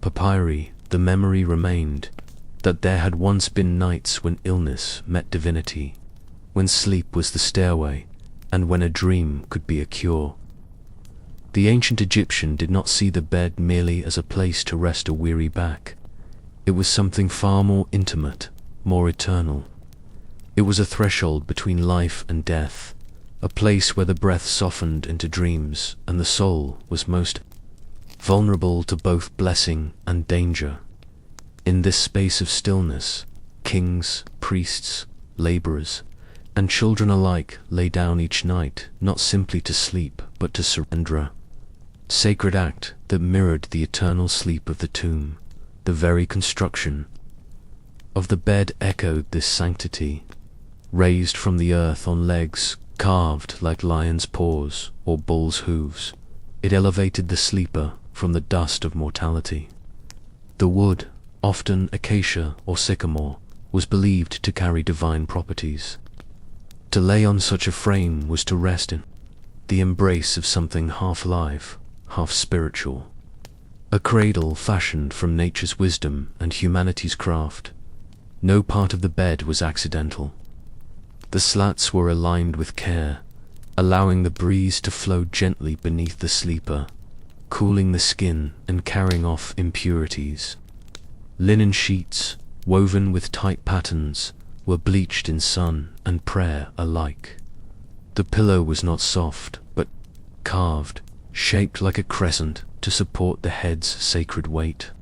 papyri, the memory remained that there had once been nights when illness met divinity, when sleep was the stairway, and when a dream could be a cure. The ancient Egyptian did not see the bed merely as a place to rest a weary back. It was something far more intimate, more eternal. It was a threshold between life and death, a place where the breath softened into dreams and the soul was most vulnerable to both blessing and danger. In this space of stillness, kings, priests, laborers, and children alike lay down each night, not simply to sleep, but to surrender. Sacred act that mirrored the eternal sleep of the tomb. The very construction of the bed echoed this sanctity. Raised from the earth on legs carved like lion's paws or bull's hooves, it elevated the sleeper from the dust of mortality. The wood, often acacia or sycamore, was believed to carry divine properties. To lay on such a frame was to rest in the embrace of something half live, half spiritual. A cradle fashioned from nature's wisdom and humanity's craft. No part of the bed was accidental. The slats were aligned with care, allowing the breeze to flow gently beneath the sleeper, cooling the skin and carrying off impurities. Linen sheets, woven with tight patterns, were bleached in sun and prayer alike. The pillow was not soft, but carved, shaped like a crescent to support the head's sacred weight.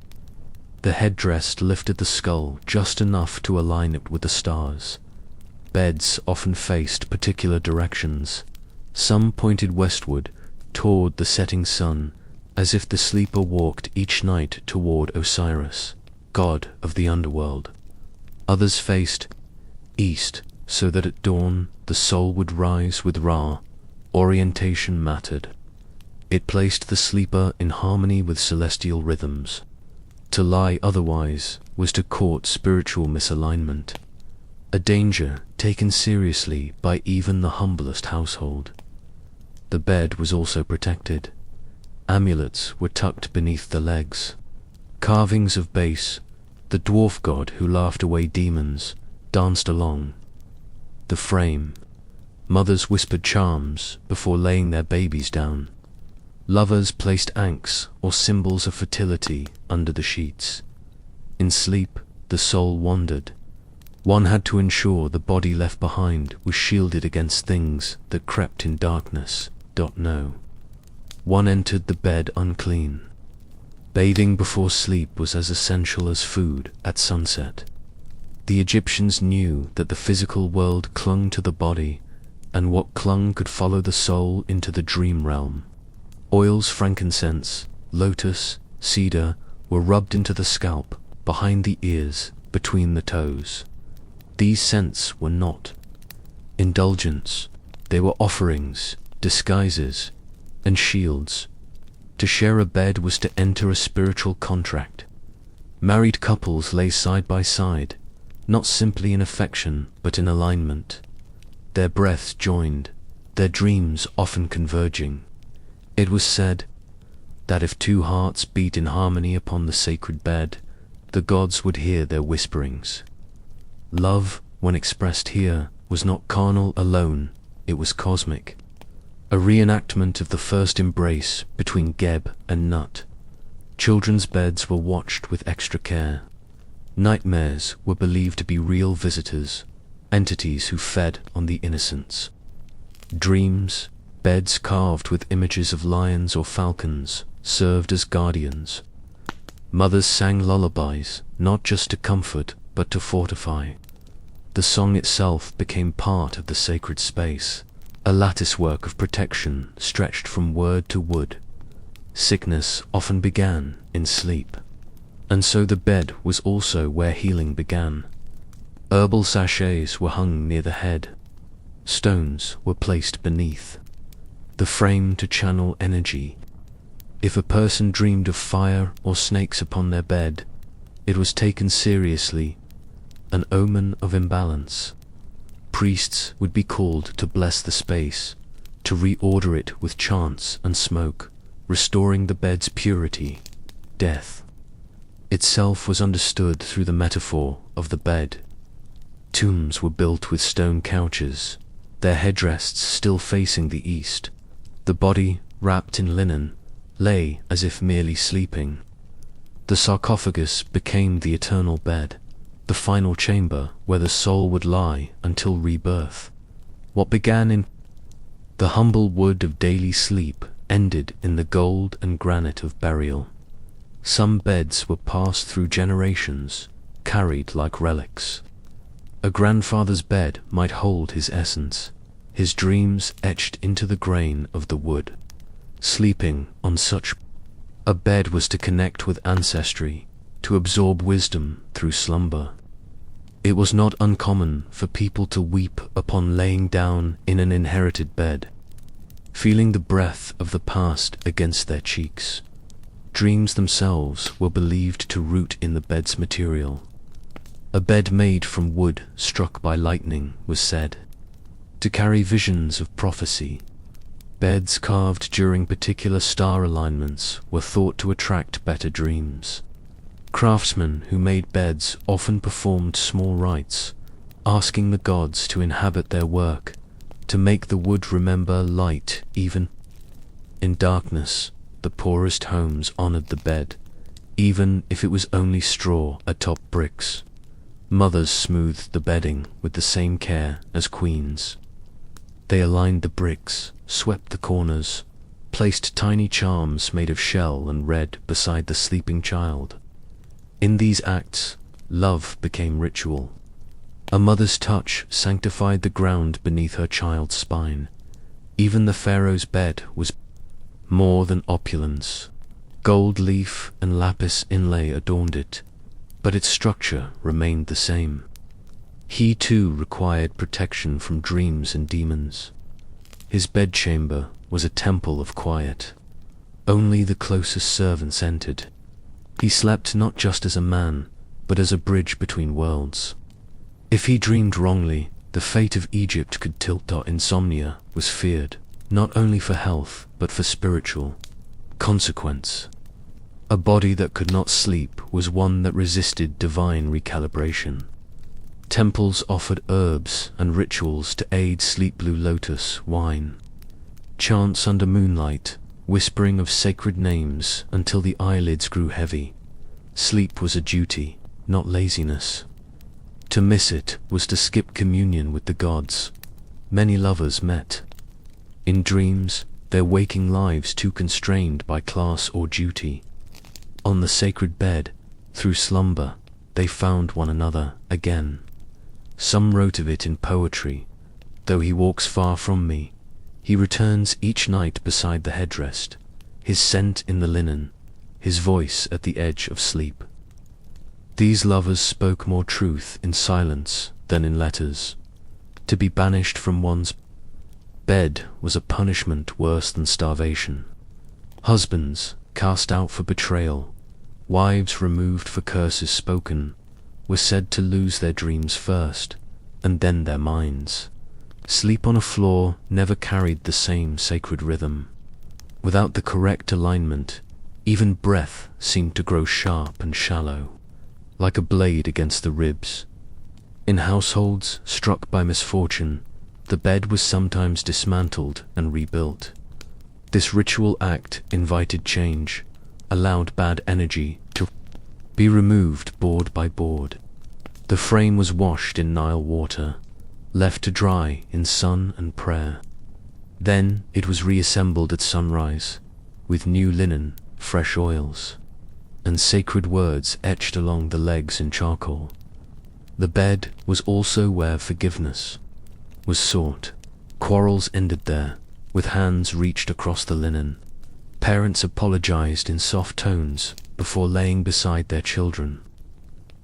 The headdress lifted the skull just enough to align it with the stars. Beds often faced particular directions. Some pointed westward, toward the setting sun, as if the sleeper walked each night toward Osiris, god of the underworld. Others faced east, so that at dawn the soul would rise with Ra. Orientation mattered. It placed the sleeper in harmony with celestial rhythms. To lie otherwise was to court spiritual misalignment, a danger taken seriously by even the humblest household. The bed was also protected. Amulets were tucked beneath the legs. Carvings of Base, the dwarf god who laughed away demons, danced along. The frame. Mothers whispered charms before laying their babies down. Lovers placed ankhs or symbols of fertility under the sheets. In sleep, the soul wandered. One had to ensure the body left behind was shielded against things that crept in darkness. No. One entered the bed unclean. Bathing before sleep was as essential as food at sunset. The Egyptians knew that the physical world clung to the body, and what clung could follow the soul into the dream realm. Oils, frankincense, lotus, cedar were rubbed into the scalp, behind the ears, between the toes. These scents were not indulgence. They were offerings, disguises, and shields. To share a bed was to enter a spiritual contract. Married couples lay side by side, not simply in affection, but in alignment. Their breaths joined, their dreams often converging. It was said that if two hearts beat in harmony upon the sacred bed, the gods would hear their whisperings. Love, when expressed here, was not carnal alone, it was cosmic. A reenactment of the first embrace between Geb and Nut. Children's beds were watched with extra care. Nightmares were believed to be real visitors, entities who fed on the innocents. Dreams, beds carved with images of lions or falcons, served as guardians. Mothers sang lullabies, not just to comfort, but to fortify. The song itself became part of the sacred space, a latticework of protection stretched from word to wood. Sickness often began in sleep, and so the bed was also where healing began. Herbal sachets were hung near the head. Stones were placed beneath. The frame to channel energy. If a person dreamed of fire or snakes upon their bed, it was taken seriously, an omen of imbalance. Priests would be called to bless the space, to reorder it with chants and smoke, restoring the bed's purity. Death itself was understood through the metaphor of the bed. Tombs were built with stone couches, their headrests still facing the east. The body, wrapped in linen, lay as if merely sleeping. The sarcophagus became the eternal bed, the final chamber where the soul would lie until rebirth. What began in the humble wood of daily sleep ended in the gold and granite of burial. Some beds were passed through generations, carried like relics. A grandfather's bed might hold his essence, his dreams etched into the grain of the wood. Sleeping on such a bed was to connect with ancestry, to absorb wisdom through slumber. It was not uncommon for people to weep upon laying down in an inherited bed, feeling the breath of the past against their cheeks. Dreams themselves were believed to root in the bed's material. A bed made from wood struck by lightning was said to carry visions of prophecy. Beds carved during particular star alignments were thought to attract better dreams. Craftsmen who made beds often performed small rites, asking the gods to inhabit their work, to make the wood remember light even in darkness. The poorest homes honored the bed, even if it was only straw atop bricks. Mothers smoothed the bedding with the same care as queens. They aligned the bricks, swept the corners, placed tiny charms made of shell and red beside the sleeping child. In these acts, love became ritual. A mother's touch sanctified the ground beneath her child's spine. Even the pharaoh's bed was more than opulence. Gold leaf and lapis inlay adorned it, but its structure remained the same. He too required protection from dreams and demons. His bedchamber was a temple of quiet. Only the closest servants entered. He slept not just as a man, but as a bridge between worlds. If he dreamed wrongly, the fate of Egypt could tilt. Insomnia was feared, not only for health, but for spiritual consequence. A body that could not sleep was one that resisted divine recalibration. Temples offered herbs and rituals to aid sleep. Blue lotus wine, chants under moonlight, whispering of sacred names until the eyelids grew heavy. Sleep was a duty, not laziness. To miss it was to skip communion with the gods. Many lovers met in dreams, their waking lives too constrained by class or duty. On the sacred bed, through slumber, they found one another again. Some wrote of it in poetry. Though he walks far from me, he returns each night beside the headrest, his scent in the linen, his voice at the edge of sleep. These lovers spoke more truth in silence than in letters. To be banished from one's bed was a punishment worse than starvation. Husbands cast out for betrayal, wives removed for curses spoken, were said to lose their dreams first, and then their minds. Sleep on a floor never carried the same sacred rhythm. Without the correct alignment, even breath seemed to grow sharp and shallow, like a blade against the ribs. In households struck by misfortune, the bed was sometimes dismantled and rebuilt. This ritual act invited change, allowed bad energy to be removed board by board. The frame was washed in Nile water, left to dry in sun and prayer. Then it was reassembled at sunrise, with new linen, fresh oils, and sacred words etched along the legs in charcoal. The bed was also where forgiveness was sought. Quarrels ended there, with hands reached across the linen. Parents apologized in soft tones before laying beside their children.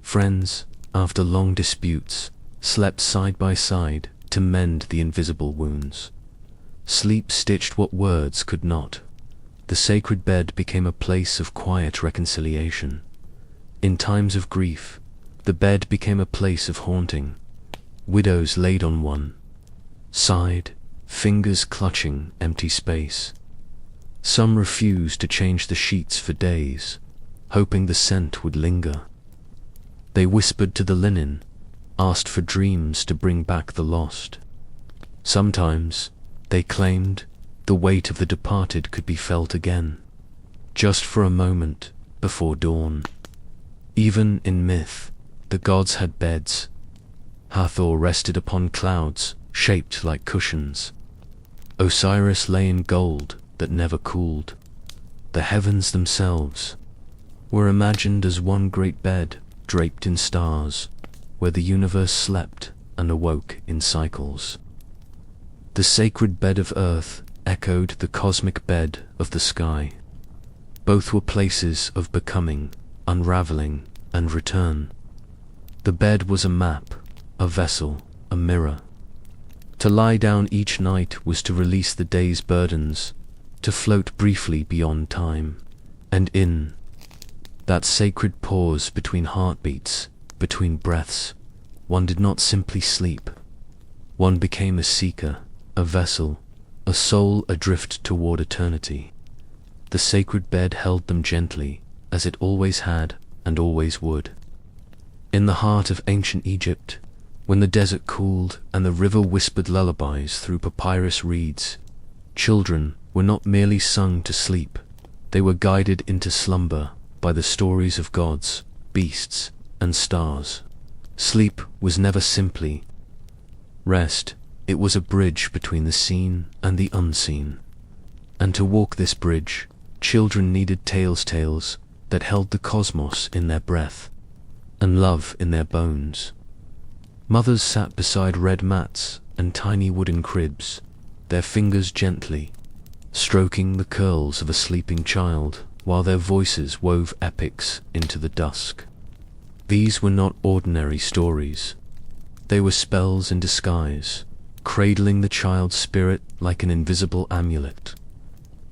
Friends, after long disputes, slept side by side to mend the invisible wounds. Sleep stitched what words could not. The sacred bed became a place of quiet reconciliation. In times of grief, the bed became a place of haunting. Widows laid on one side, fingers clutching empty space. Some refused to change the sheets for days, hoping the scent would linger. They whispered to the linen, asked for dreams to bring back the lost. Sometimes, they claimed, the weight of the departed could be felt again, just for a moment before dawn. Even in myth, the gods had beds. Hathor rested upon clouds shaped like cushions. Osiris lay in gold that never cooled. The heavens themselves were imagined as one great bed draped in stars, where the universe slept and awoke in cycles. The sacred bed of earth echoed the cosmic bed of the sky. Both were places of becoming, unraveling, and return. The bed was a map, a vessel, a mirror. To lie down each night was to release the day's burdens, to float briefly beyond time, and in that sacred pause between heartbeats, between breaths, one did not simply sleep. One became a seeker, a vessel, a soul adrift toward eternity. The sacred bed held them gently, as it always had and always would. In the heart of ancient Egypt, when the desert cooled and the river whispered lullabies through papyrus reeds, children were not merely sung to sleep, they were guided into slumber by the stories of gods, beasts, and stars. Sleep was never simply rest, it was a bridge between the seen and the unseen. And to walk this bridge, children needed tales, that held the cosmos in their breath, and love in their bones. Mothers sat beside red mats and tiny wooden cribs, their fingers gently stroking the curls of a sleeping child, while their voices wove epics into the dusk. These were not ordinary stories. They were spells in disguise, cradling the child's spirit like an invisible amulet.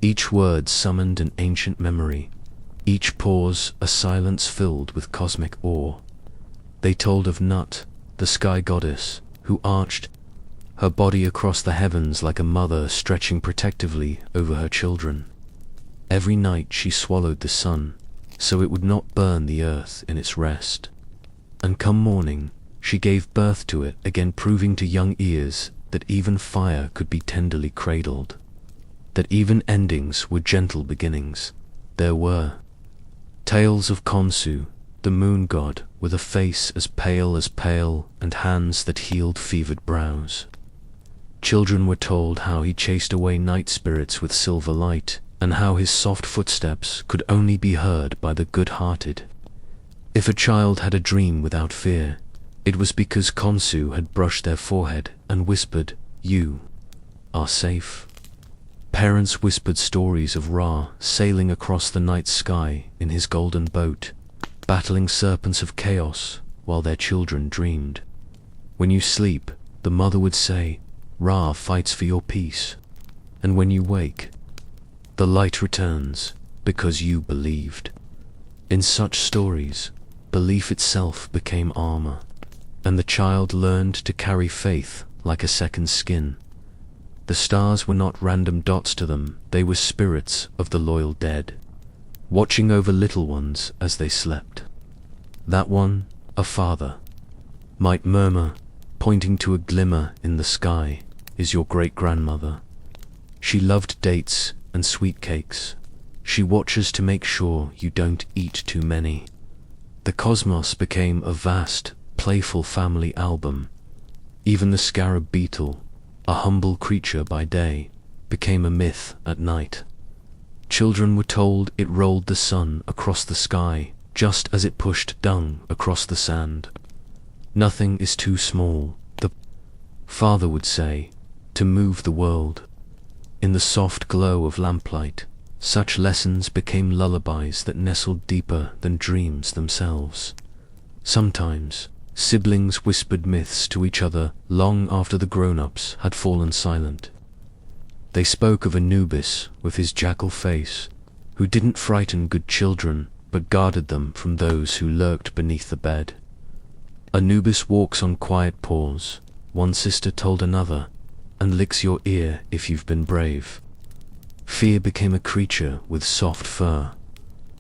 Each word summoned an ancient memory, each pause a silence filled with cosmic awe. They told of Nut, the sky goddess, who arched her body across the heavens like a mother stretching protectively over her children. Every night she swallowed the sun, so it would not burn the earth in its rest. And come morning, she gave birth to it again, proving to young ears that even fire could be tenderly cradled, that even endings were gentle beginnings. There were tales of Khonsu, the moon god, with a face as pale and hands that healed fevered brows. Children were told how he chased away night spirits with silver light, and how his soft footsteps could only be heard by the good-hearted. If a child had a dream without fear, it was because Khonsu had brushed their forehead and whispered, "You are safe." Parents whispered stories of Ra sailing across the night sky in his golden boat, battling serpents of chaos while their children dreamed. When you sleep, the mother would say, "Ra fights for your peace." And when you wake, the light returns because you believed. In such stories, belief itself became armor, and the child learned to carry faith like a second skin. The stars were not random dots to them, they were spirits of the loyal dead, watching over little ones as they slept. That one, a father, might murmur, pointing to a glimmer in the sky, is your great-grandmother. She loved dates and sweet cakes. She watches to make sure you don't eat too many. The cosmos became a vast, playful family album. Even the scarab beetle, a humble creature by day, became a myth at night. Children were told it rolled the sun across the sky, just as it pushed dung across the sand. Nothing is too small, the father would say, to move the world. In the soft glow of lamplight, such lessons became lullabies that nestled deeper than dreams themselves. Sometimes, siblings whispered myths to each other long after the grown-ups had fallen silent. They spoke of Anubis with his jackal face, who didn't frighten good children, but guarded them from those who lurked beneath the bed. Anubis walks on quiet paws, one sister told another, and licks your ear if you've been brave. Fear became a creature with soft fur.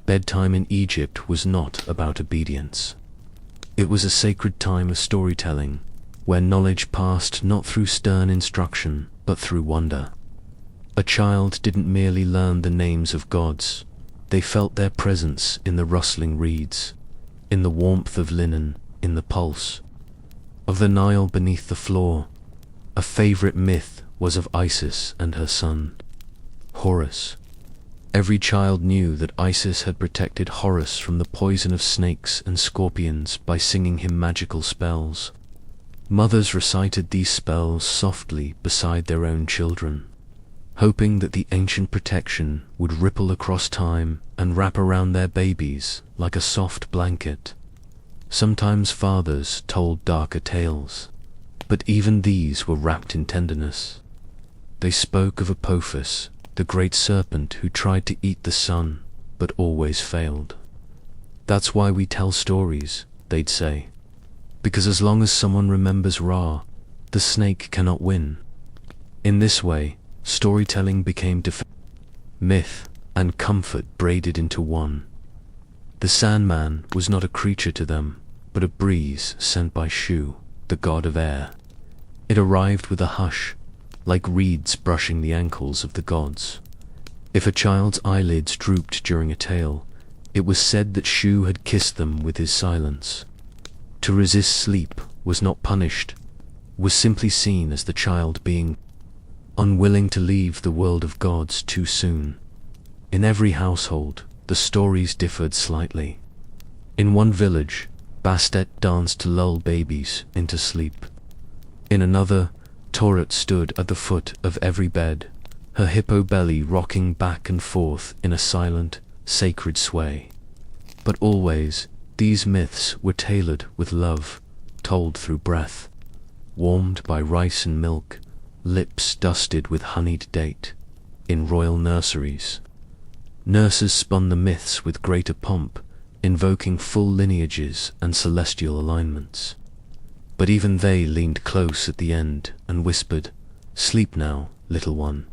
Bedtime in Egypt was not about obedience. It was a sacred time of storytelling, where knowledge passed not through stern instruction, but through wonder. A child didn't merely learn the names of gods, they felt their presence in the rustling reeds, in the warmth of linen, in the pulse of the Nile beneath the floor. A favorite myth was of Isis and her son, Horus. Every child knew that Isis had protected Horus from the poison of snakes and scorpions by singing him magical spells. Mothers recited these spells softly beside their own children, hoping that the ancient protection would ripple across time and wrap around their babies like a soft blanket. Sometimes fathers told darker tales, but even these were wrapped in tenderness. They spoke of Apophis, the great serpent who tried to eat the sun, but always failed. "That's why we tell stories," they'd say, "because as long as someone remembers Ra, the snake cannot win." In this way, storytelling became myth and comfort braided into one. The Sandman was not a creature to them, but a breeze sent by Shu, the god of air. It arrived with a hush, like reeds brushing the ankles of the gods. If a child's eyelids drooped during a tale, it was said that Shu had kissed them with his silence. To resist sleep was not punished, was simply seen as the child being unwilling to leave the world of gods too soon. In every household, the stories differed slightly. In one village, Bastet danced to lull babies into sleep. In another, Tauret stood at the foot of every bed, her hippo belly rocking back and forth in a silent, sacred sway. But always, these myths were tailored with love, told through breath, warmed by rice and milk, lips dusted with honeyed date. In royal nurseries, nurses spun the myths with greater pomp, invoking full lineages and celestial alignments. But even they leaned close at the end and whispered, "Sleep now, little one.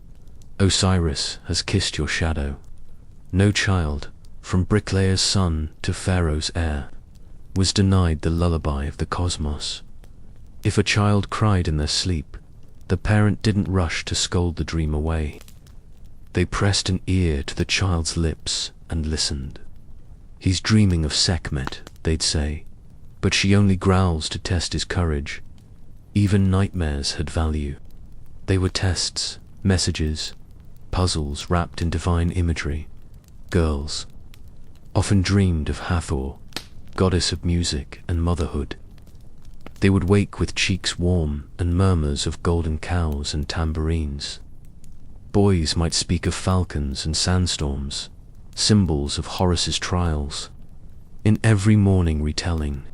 Osiris has kissed your shadow." No child, from bricklayer's son to pharaoh's heir, was denied the lullaby of the cosmos. If a child cried in their sleep, the parent didn't rush to scold the dream away. They pressed an ear to the child's lips and listened. "He's dreaming of Sekhmet," they'd say, but she only growls to test his courage. Even nightmares had value. They were tests, messages, puzzles wrapped in divine imagery. Girls often dreamed of Hathor, goddess of music and motherhood. They would wake with cheeks warm and murmurs of golden cows and tambourines. Boys might speak of falcons and sandstorms, symbols of Horus's trials. In every morning retelling,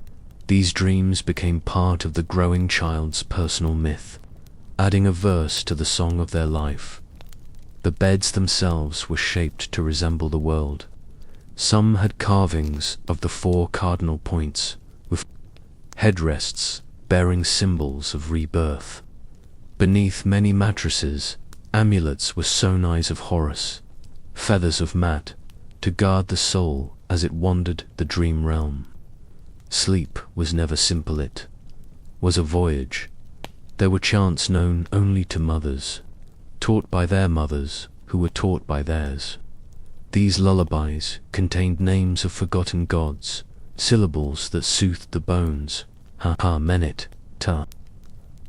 these dreams became part of the growing child's personal myth, adding a verse to the song of their life. The beds themselves were shaped to resemble the world. Some had carvings of the 4 cardinal points, with headrests bearing symbols of rebirth. Beneath many mattresses, amulets were sewn eyes of Horus, feathers of Mat, to guard the soul as it wandered the dream realm. Sleep was never simple, it was a voyage. There were chants known only to mothers, taught by their mothers, who were taught by theirs. These lullabies contained names of forgotten gods, syllables that soothed the bones. Ha Menet, Ta,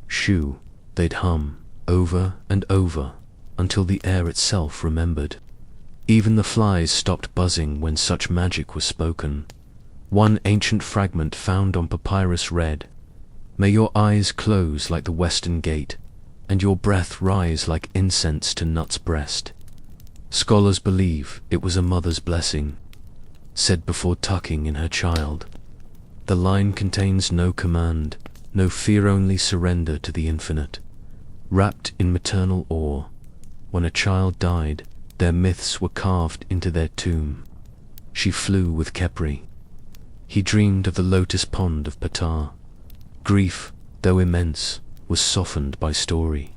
Shu, they'd hum, over and over, until the air itself remembered. Even the flies stopped buzzing when such magic was spoken. One ancient fragment found on papyrus read, "May your eyes close like the western gate, and your breath rise like incense to Nut's breast." Scholars believe it was a mother's blessing, said before tucking in her child. The line contains no command, no fear, only surrender to the infinite. Wrapped in maternal awe, when a child died, their myths were carved into their tomb. She flew with Khepri. He dreamed of the lotus pond of Ptah. Grief, though immense, was softened by story.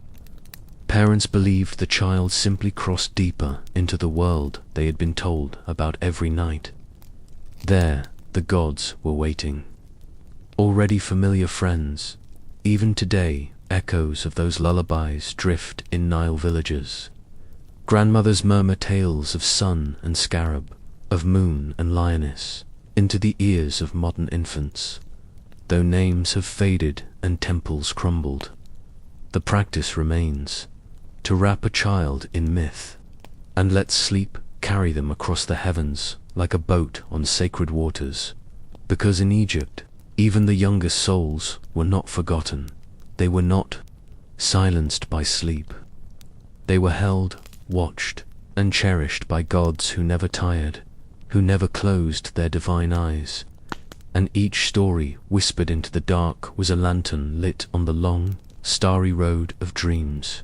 Parents believed the child simply crossed deeper into the world they had been told about every night. There, the gods were waiting. Already familiar friends, even today, echoes of those lullabies drift in Nile villages. Grandmothers murmur tales of sun and scarab, of moon and lioness, into the ears of modern infants. Though names have faded and temples crumbled, the practice remains, to wrap a child in myth, and let sleep carry them across the heavens like a boat on sacred waters. Because in Egypt, even the youngest souls were not forgotten. They were not silenced by sleep. They were held, watched, and cherished by gods who never tired, who never closed their divine eyes. And each story whispered into the dark was a lantern lit on the long, starry road of dreams.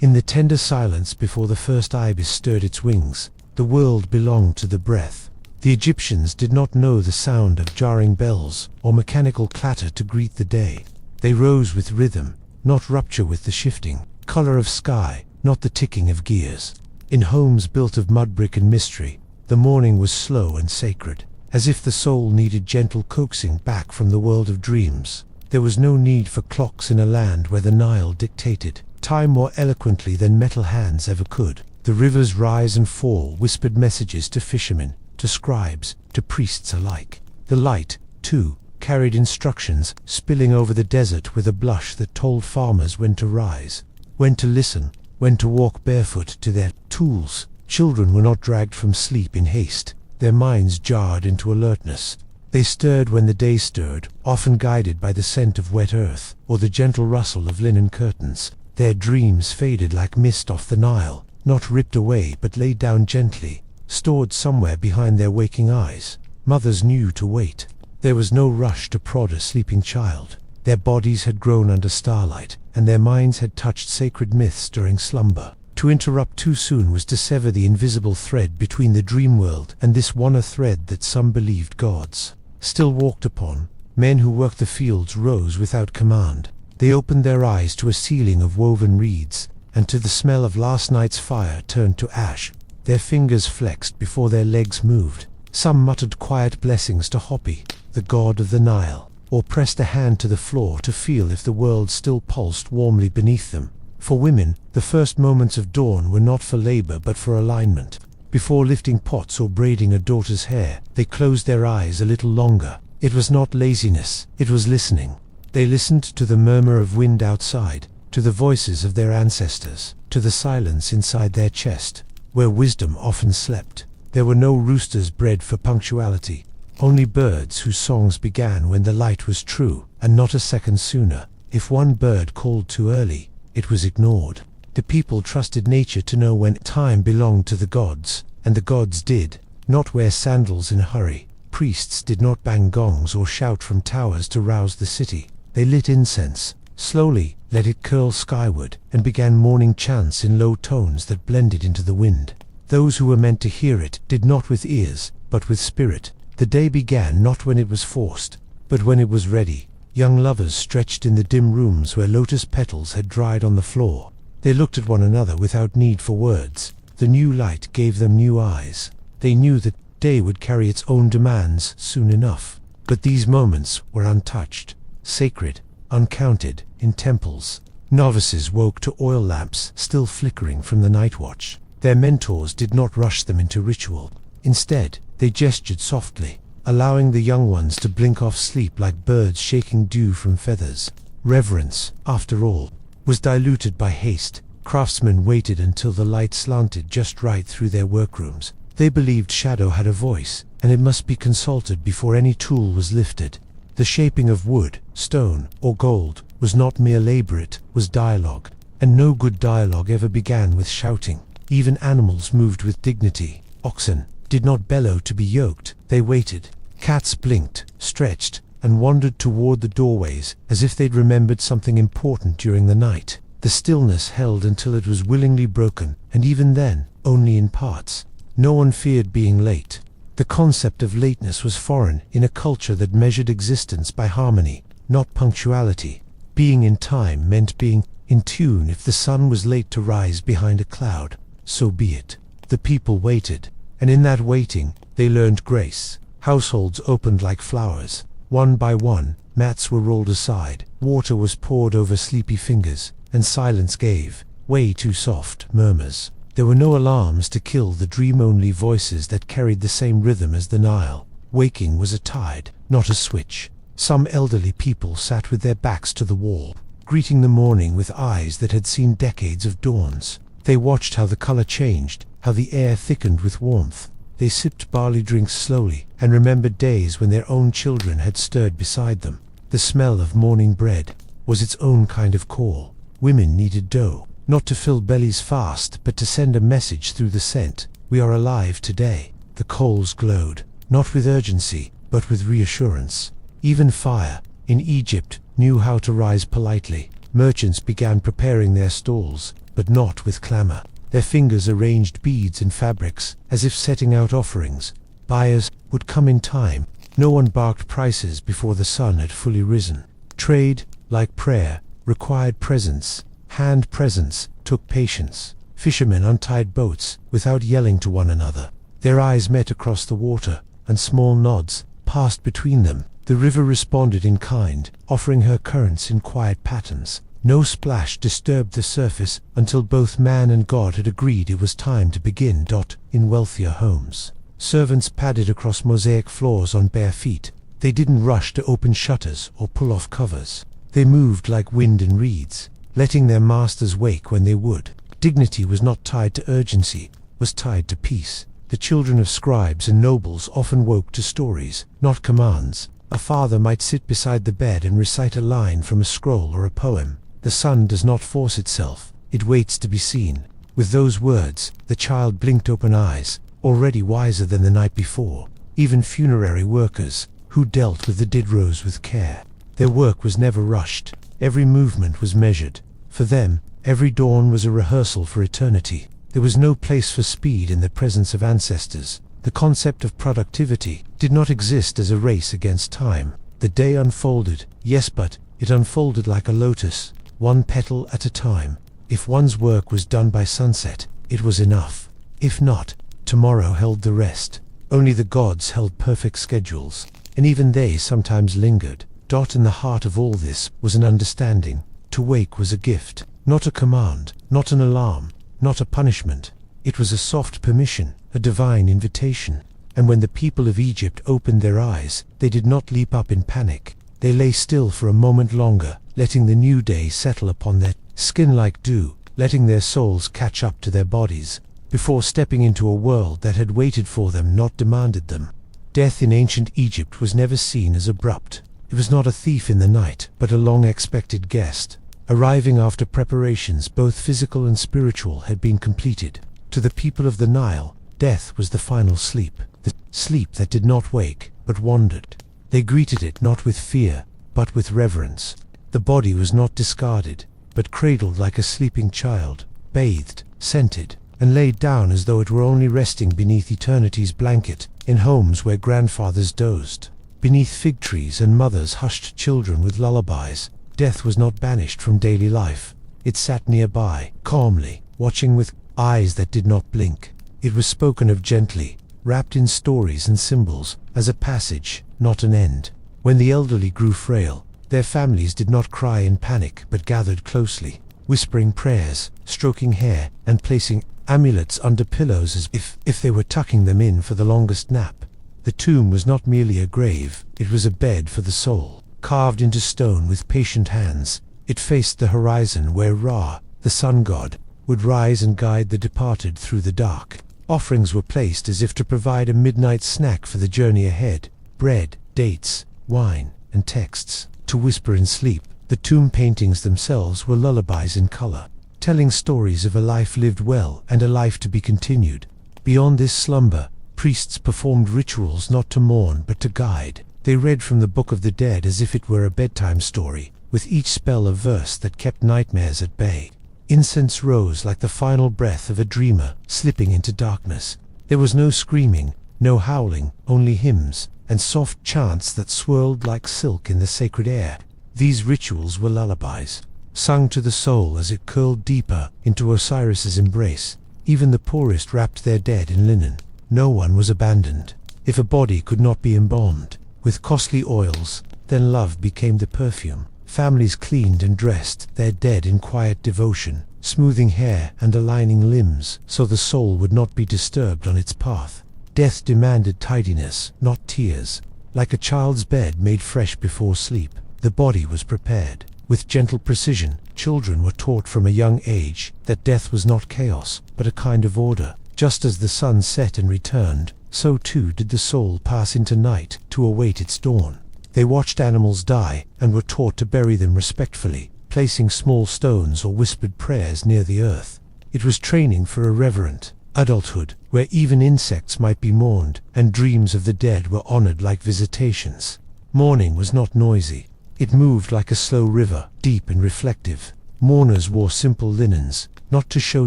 In the tender silence before the first ibis stirred its wings, the world belonged to the breath. The Egyptians did not know the sound of jarring bells or mechanical clatter to greet the day. They rose with rhythm, not rupture with the shifting color of sky, not the ticking of gears. In homes built of mud brick and mystery, the morning was slow and sacred, as if the soul needed gentle coaxing back from the world of dreams. There was no need for clocks in a land where the Nile dictated time more eloquently than metal hands ever could. The river's rise and fall whispered messages to fishermen, to scribes, to priests alike. The light, too, carried instructions, spilling over the desert with a blush that told farmers when to rise, when to listen, when to walk barefoot to their tools. Children were not dragged from sleep in haste. their minds jarred into alertness. They stirred when the day stirred, often guided by the scent of wet earth or the gentle rustle of linen curtains. Their dreams faded like mist off the Nile, not ripped away but laid down gently, stored somewhere behind their waking eyes. Mothers knew to wait. There was no rush to prod a sleeping child. Their bodies had grown under starlight, and their minds had touched sacred myths during slumber. To interrupt too soon was to sever the invisible thread between the dream world and this one, a thread that some believed gods still walked upon. Men who worked the fields rose without command. They opened their eyes to a ceiling of woven reeds, and to the smell of last night's fire turned to ash. Their fingers flexed before their legs moved. Some muttered quiet blessings to Hopi, the god of the Nile, or pressed a hand to the floor to feel if the world still pulsed warmly beneath them. For women, the first moments of dawn were not for labor but for alignment. Before lifting pots or braiding a daughter's hair, they closed their eyes a little longer. It was not laziness, it was listening. They listened to the murmur of wind outside, to the voices of their ancestors, to the silence inside their chest, where wisdom often slept. There were no roosters bred for punctuality, only birds whose songs began when the light was true, and not a second sooner. If one bird called too early, it was ignored. The people trusted nature to know when time belonged to the gods, and the gods did not wear sandals in a hurry. Priests did not bang gongs or shout from towers to rouse the city. They lit incense, slowly let it curl skyward, and began morning chants in low tones that blended into the wind. Those who were meant to hear it did not with ears, but with spirit. The day began not when it was forced, but when it was ready. Young lovers stretched in the dim rooms where lotus petals had dried on the floor. They looked at one another without need for words. The new light gave them new eyes. They knew that day would carry its own demands soon enough. But these moments were untouched, sacred, uncounted, in temples. Novices woke to oil lamps still flickering from the night watch. Their mentors did not rush them into ritual. Instead, they gestured softly, allowing the young ones to blink off sleep like birds shaking dew from feathers. Reverence, after all, was diluted by haste. Craftsmen waited until the light slanted just right through their workrooms. They believed shadow had a voice, and it must be consulted before any tool was lifted. The shaping of wood, stone, or gold was not mere labor, it was dialogue, and no good dialogue ever began with shouting. Even animals moved with dignity. Oxen did not bellow to be yoked, they waited. Cats blinked, stretched, and wandered toward the doorways as if they'd remembered something important during the night. The stillness held until it was willingly broken, and even then, only in parts. No one feared being late. The concept of lateness was foreign in a culture that measured existence by harmony, not punctuality. Being in time meant being in tune. If the sun was late to rise behind a cloud, so be it. The people waited, and in that waiting, they learned grace. Households opened like flowers. One by one, mats were rolled aside, water was poured over sleepy fingers, and silence gave way to soft murmurs. There were no alarms to kill the dream-only voices that carried the same rhythm as the Nile. Waking was a tide, not a switch. Some elderly people sat with their backs to the wall, greeting the morning with eyes that had seen decades of dawns. They watched how the color changed, how the air thickened with warmth. They sipped barley drinks slowly, and remembered days when their own children had stirred beside them. The smell of morning bread was its own kind of call. Women needed dough, not to fill bellies fast, but to send a message through the scent. We are alive today. The coals glowed, not with urgency, but with reassurance. Even fire, in Egypt, knew how to rise politely. Merchants began preparing their stalls, but not with clamor. Their fingers arranged beads and fabrics, as if setting out offerings. Buyers would come in time. No one barked prices before the sun had fully risen. Trade, like prayer, required presence. Hand presence took patience. Fishermen untied boats without yelling to one another. Their eyes met across the water, and small nods passed between them. The river responded in kind, offering her currents in quiet patterns. No splash disturbed the surface until both man and God had agreed it was time to begin. In wealthier homes, servants padded across mosaic floors on bare feet. They didn't rush to open shutters or pull off covers. They moved like wind in reeds, letting their masters wake when they would. Dignity was not tied to urgency, was tied to peace. The children of scribes and nobles often woke to stories, not commands. A father might sit beside the bed and recite a line from a scroll or a poem. The sun does not force itself, it waits to be seen. With those words, the child blinked open eyes, already wiser than the night before. Even funerary workers, who dealt with the dead, rose with care. Their work was never rushed, every movement was measured. For them, every dawn was a rehearsal for eternity. There was no place for speed in the presence of ancestors. The concept of productivity did not exist as a race against time. The day unfolded, yes, but it unfolded like a lotus, one petal at a time. If one's work was done by sunset, it was enough. If not, tomorrow held the rest. Only the gods held perfect schedules, and even they sometimes lingered. In the heart of all this was an understanding. To wake was a gift, not a command, not an alarm, not a punishment. It was a soft permission, a divine invitation. And when the people of Egypt opened their eyes, they did not leap up in panic. They lay still for a moment longer, letting the new day settle upon their skin like dew, letting their souls catch up to their bodies, before stepping into a world that had waited for them, not demanded them. Death in ancient Egypt was never seen as abrupt. It was not a thief in the night, but a long-expected guest, arriving after preparations both physical and spiritual had been completed. To the people of the Nile, death was the final sleep, the sleep that did not wake, but wandered. They greeted it not with fear, but with reverence. The body was not discarded, but cradled like a sleeping child, bathed, scented, and laid down as though it were only resting beneath eternity's blanket, in homes where grandfathers dozed, beneath fig trees and mothers hushed children with lullabies. Death was not banished from daily life. It sat nearby, calmly, watching with eyes that did not blink. It was spoken of gently, wrapped in stories and symbols, as a passage, not an end. When the elderly grew frail, their families did not cry in panic, but gathered closely, whispering prayers, stroking hair, and placing amulets under pillows as if they were tucking them in for the longest nap. The tomb was not merely a grave, it was a bed for the soul, carved into stone with patient hands. It faced the horizon where Ra, the sun god, would rise and guide the departed through the dark. Offerings were placed as if to provide a midnight snack for the journey ahead: bread, dates, wine, and texts to whisper in sleep. The tomb paintings themselves were lullabies in color, telling stories of a life lived well and a life to be continued. Beyond this slumber, priests performed rituals not to mourn but to guide. They read from the Book of the Dead as if it were a bedtime story, with each spell a verse that kept nightmares at bay. Incense rose like the final breath of a dreamer slipping into darkness. There was no screaming, no howling, only hymns and soft chants that swirled like silk in the sacred air. These rituals were lullabies, sung to the soul as it curled deeper into Osiris's embrace. Even the poorest wrapped their dead in linen. No one was abandoned. If a body could not be embalmed with costly oils, then love became the perfume. Families cleaned and dressed their dead in quiet devotion, smoothing hair and aligning limbs so the soul would not be disturbed on its path. Death demanded tidiness, not tears. Like a child's bed made fresh before sleep, the body was prepared. With gentle precision, children were taught from a young age that death was not chaos, but a kind of order. Just as the sun set and returned, so too did the soul pass into night to await its dawn. They watched animals die and were taught to bury them respectfully, placing small stones or whispered prayers near the earth. It was training for a reverent adulthood, where even insects might be mourned, and dreams of the dead were honored like visitations. Mourning was not noisy. It moved like a slow river, deep and reflective. Mourners wore simple linens, not to show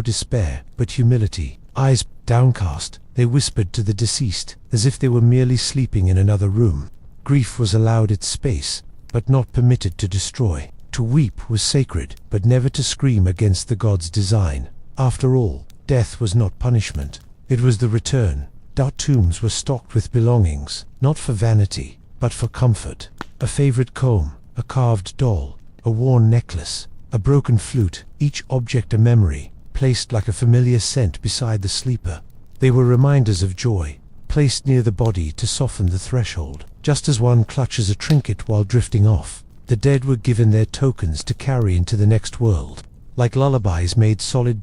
despair, but humility. Eyes downcast, they whispered to the deceased, as if they were merely sleeping in another room. Grief was allowed its space, but not permitted to destroy. To weep was sacred, but never to scream against the god's design. After all, death was not punishment. It was the return. Tombs were stocked with belongings, not for vanity, but for comfort. A favorite comb, a carved doll, a worn necklace, a broken flute, each object a memory, placed like a familiar scent beside the sleeper. They were reminders of joy, placed near the body to soften the threshold. Just as one clutches a trinket while drifting off, the dead were given their tokens to carry into the next world. Like lullabies made solid.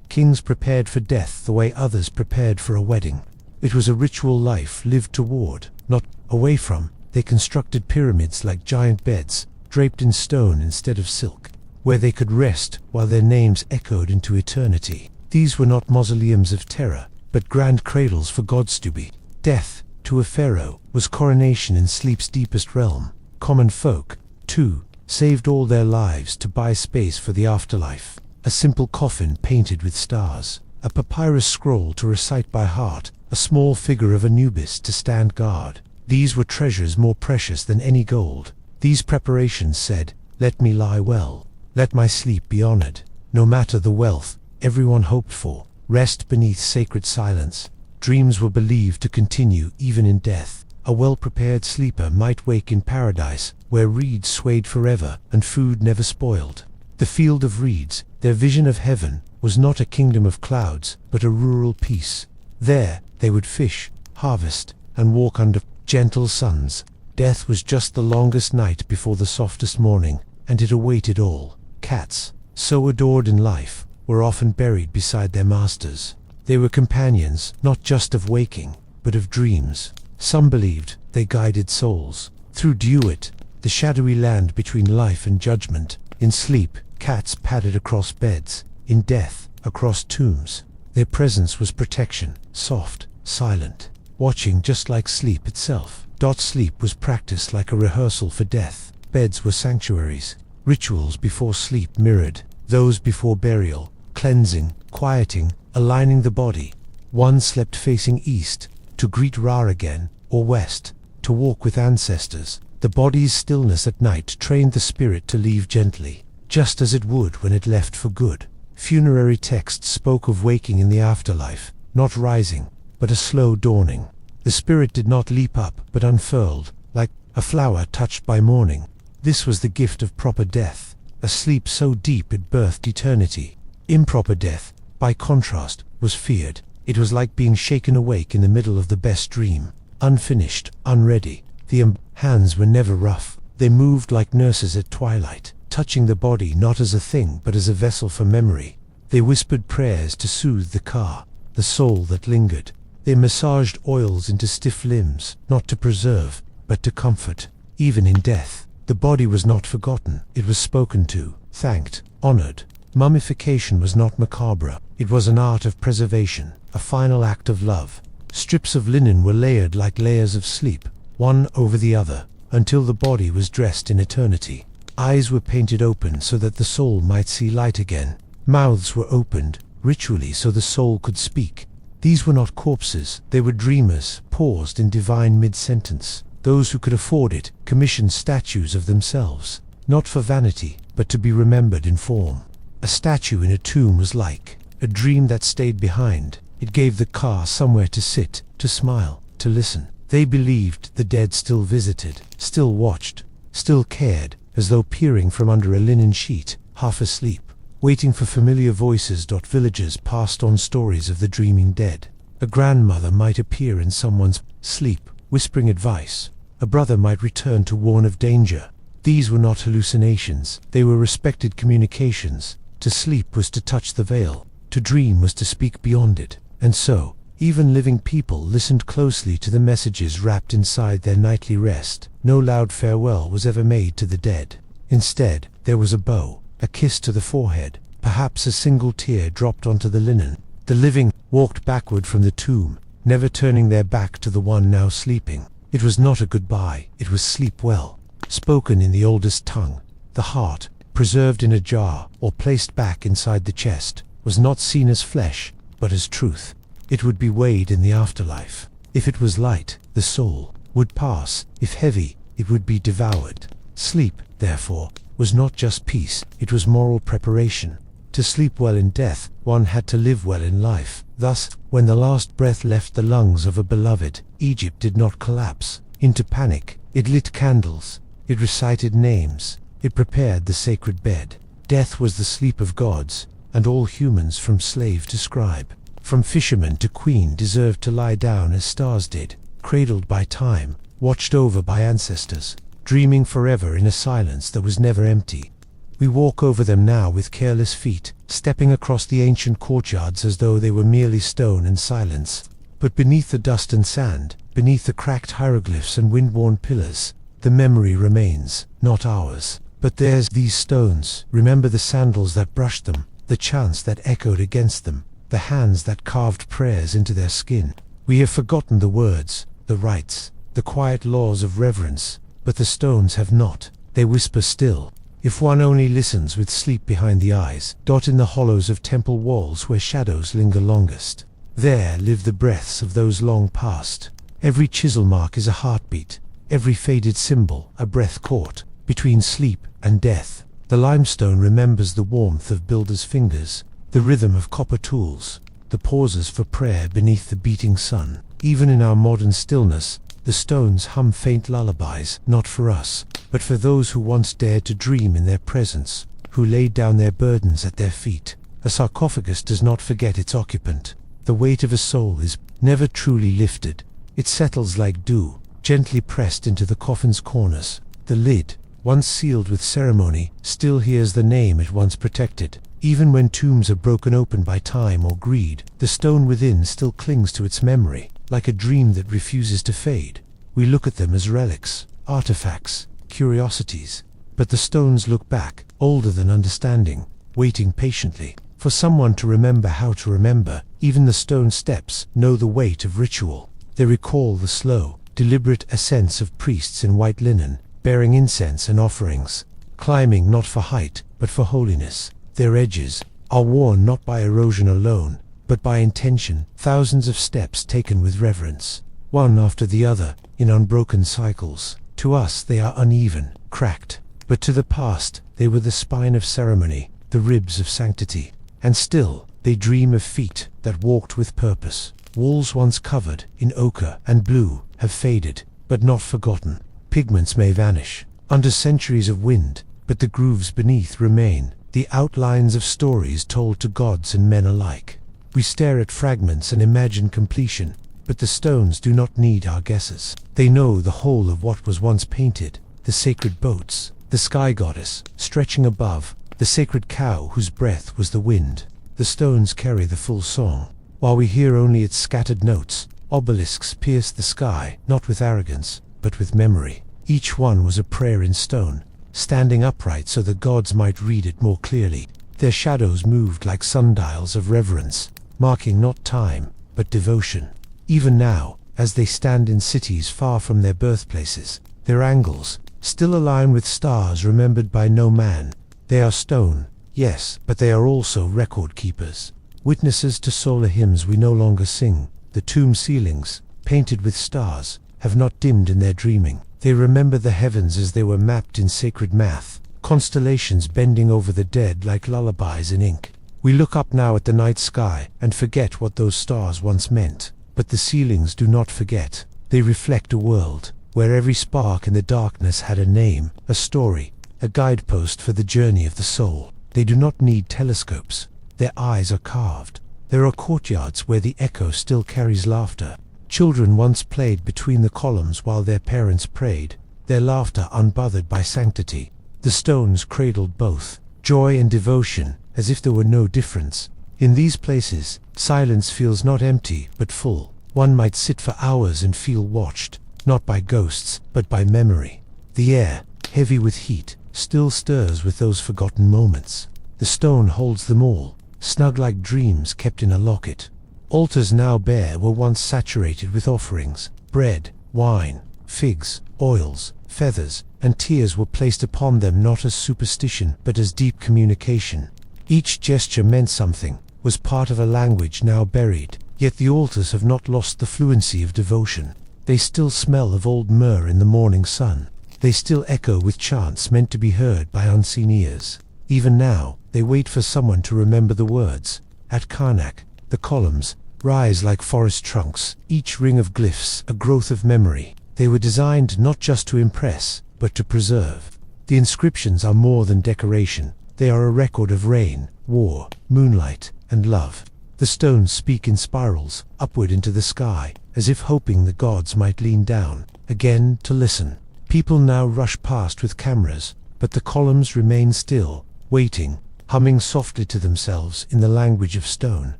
Kings prepared for death the way others prepared for a wedding. It was a ritual life lived toward, not away from. They constructed pyramids like giant beds, draped in stone instead of silk, where they could rest while their names echoed into eternity. These were not mausoleums of terror, but grand cradles for gods to be. Death, to a pharaoh, was coronation in sleep's deepest realm. Common folk, too, saved all their lives to buy space for the afterlife. A simple coffin painted with stars, a papyrus scroll to recite by heart, a small figure of Anubis to stand guard. These were treasures more precious than any gold. These preparations said, "Let me lie well. Let my sleep be honored." No matter the wealth everyone hoped for, rest beneath sacred silence. Dreams were believed to continue even in death. A well-prepared sleeper might wake in paradise, where reeds swayed forever and food never spoiled. The field of reeds, their vision of heaven, was not a kingdom of clouds, but a rural peace. There they would fish, harvest, and walk under gentle suns. Death was just the longest night before the softest morning, and it awaited all. Cats, so adored in life, were often buried beside their masters. They were companions, not just of waking, but of dreams. Some believed they guided souls through Duet, the shadowy land between life and judgment. In sleep, cats padded across beds. In death, across tombs. Their presence was protection, soft, silent, watching just like sleep itself. Sleep was practiced like a rehearsal for death. Beds were sanctuaries. Rituals before sleep mirrored those before burial, cleansing, quieting, aligning the body. One slept facing east, to greet Ra again, or west, to walk with ancestors. The body's stillness at night trained the spirit to leave gently, just as it would when it left for good. Funerary texts spoke of waking in the afterlife, not rising, but a slow dawning. The spirit did not leap up, but unfurled, like a flower touched by morning. This was the gift of proper death, a sleep so deep it birthed eternity. Improper death, by contrast, was feared. It was like being shaken awake in the middle of the best dream, unfinished, unready. The hands were never rough. They moved like nurses at twilight, touching the body not as a thing but as a vessel for memory. They whispered prayers to soothe the soul that lingered. They massaged oils into stiff limbs, not to preserve, but to comfort. Even in death, the body was not forgotten. It was spoken to, thanked, honored. Mummification was not macabre. It was an art of preservation, a final act of love. Strips of linen were layered like layers of sleep, one over the other, until the body was dressed in eternity. Eyes were painted open so that the soul might see light again. Mouths were opened, ritually, so the soul could speak. These were not corpses, they were dreamers, paused in divine mid-sentence. Those who could afford it commissioned statues of themselves, not for vanity, but to be remembered in form. A statue in a tomb was like a dream that stayed behind. It gave the car somewhere to sit, to smile, to listen. They believed the dead still visited, still watched, still cared, as though peering from under a linen sheet, half asleep, waiting for familiar voices. Villagers passed on stories of the dreaming dead. A grandmother might appear in someone's sleep, whispering advice. A brother might return to warn of danger. These were not hallucinations, they were respected communications. To sleep was to touch the veil, to dream was to speak beyond it. And so, even living people listened closely to the messages wrapped inside their nightly rest. No loud farewell was ever made to the dead. Instead, there was a bow, a kiss to the forehead, perhaps a single tear dropped onto the linen. The living walked backward from the tomb, never turning their back to the one now sleeping. It was not a goodbye, it was sleep well, spoken in the oldest tongue. The heart, preserved in a jar or placed back inside the chest, was not seen as flesh, but as truth. It would be weighed in the afterlife. If it was light, the soul would pass. If heavy, it would be devoured. Sleep, therefore, was not just peace, it was moral preparation. To sleep well in death, one had to live well in life. Thus, when the last breath left the lungs of a beloved, Egypt did not collapse into panic. It lit candles, it recited names, it prepared the sacred bed. Death was the sleep of gods, and all humans from slave to scribe, from fisherman to queen deserved to lie down as stars did, cradled by time, watched over by ancestors, dreaming forever in a silence that was never empty. We walk over them now with careless feet, stepping across the ancient courtyards as though they were merely stone and silence. But beneath the dust and sand, beneath the cracked hieroglyphs and wind-worn pillars, the memory remains, not ours, but theirs. These stones remember the sandals that brushed them, the chants that echoed against them, the hands that carved prayers into their skin. We have forgotten the words, the rites, the quiet laws of reverence, but the stones have not. They whisper still, if one only listens, with sleep behind the eyes, in the hollows of temple walls where shadows linger longest. There live the breaths of those long past. Every chisel mark is a heartbeat, every faded symbol a breath caught between sleep and death. The limestone remembers the warmth of builders' fingers, the rhythm of copper tools, the pauses for prayer beneath the beating sun. Even in our modern stillness, the stones hum faint lullabies, not for us, but for those who once dared to dream in their presence, who laid down their burdens at their feet. A sarcophagus does not forget its occupant. The weight of a soul is never truly lifted. It settles like dew, gently pressed into the coffin's corners. The lid, once sealed with ceremony, still hears the name it once protected. Even when tombs are broken open by time or greed, the stone within still clings to its memory, like a dream that refuses to fade. We look at them as relics, artifacts, curiosities. But the stones look back, older than understanding, waiting patiently for someone to remember how to remember. Even the stone steps know the weight of ritual. They recall the slow, deliberate ascents of priests in white linen, bearing incense and offerings, climbing not for height, but for holiness. Their edges are worn not by erosion alone, but by intention, thousands of steps taken with reverence, one after the other, in unbroken cycles. To us they are uneven, cracked, but to the past they were the spine of ceremony, the ribs of sanctity. And still, they dream of feet that walked with purpose. Walls once covered in ochre and blue have faded, but not forgotten. Pigments may vanish under centuries of wind, but the grooves beneath remain, the outlines of stories told to gods and men alike. We stare at fragments and imagine completion, but the stones do not need our guesses. They know the whole of what was once painted, the sacred boats, the sky goddess stretching above, the sacred cow whose breath was the wind. The stones carry the full song, while we hear only its scattered notes. Obelisks pierce the sky, not with arrogance, but with memory. Each one was a prayer in stone, standing upright so the gods might read it more clearly. Their shadows moved like sundials of reverence, marking not time, but devotion. Even now, as they stand in cities far from their birthplaces, their angles still align with stars remembered by no man. They are stone, yes, but they are also record keepers, witnesses to solar hymns we no longer sing. The tomb ceilings, painted with stars, have not dimmed in their dreaming. They remember the heavens as they were mapped in sacred math, constellations bending over the dead like lullabies in ink. We look up now at the night sky and forget what those stars once meant. But the ceilings do not forget. They reflect a world where every spark in the darkness had a name, a story, a guidepost for the journey of the soul. They do not need telescopes. Their eyes are carved. There are courtyards where the echo still carries laughter. Children once played between the columns while their parents prayed, their laughter unbothered by sanctity. The stones cradled both joy and devotion, as if there were no difference. In these places, silence feels not empty, but full. One might sit for hours and feel watched, not by ghosts, but by memory. The air, heavy with heat, still stirs with those forgotten moments. The stone holds them all, snug like dreams kept in a locket. Altars now bare were once saturated with offerings. Bread, wine, figs, oils, feathers, and tears were placed upon them not as superstition, but as deep communication. Each gesture meant something, was part of a language now buried, yet the altars have not lost the fluency of devotion. They still smell of old myrrh in the morning sun. They still echo with chants meant to be heard by unseen ears. Even now, they wait for someone to remember the words. At Karnak, the columns rise like forest trunks, each ring of glyphs a growth of memory. They were designed not just to impress, but to preserve. The inscriptions are more than decoration. They are a record of rain, war, moonlight, and love. The stones speak in spirals, upward into the sky, as if hoping the gods might lean down, again to listen. People now rush past with cameras, but the columns remain still, waiting, humming softly to themselves in the language of stone.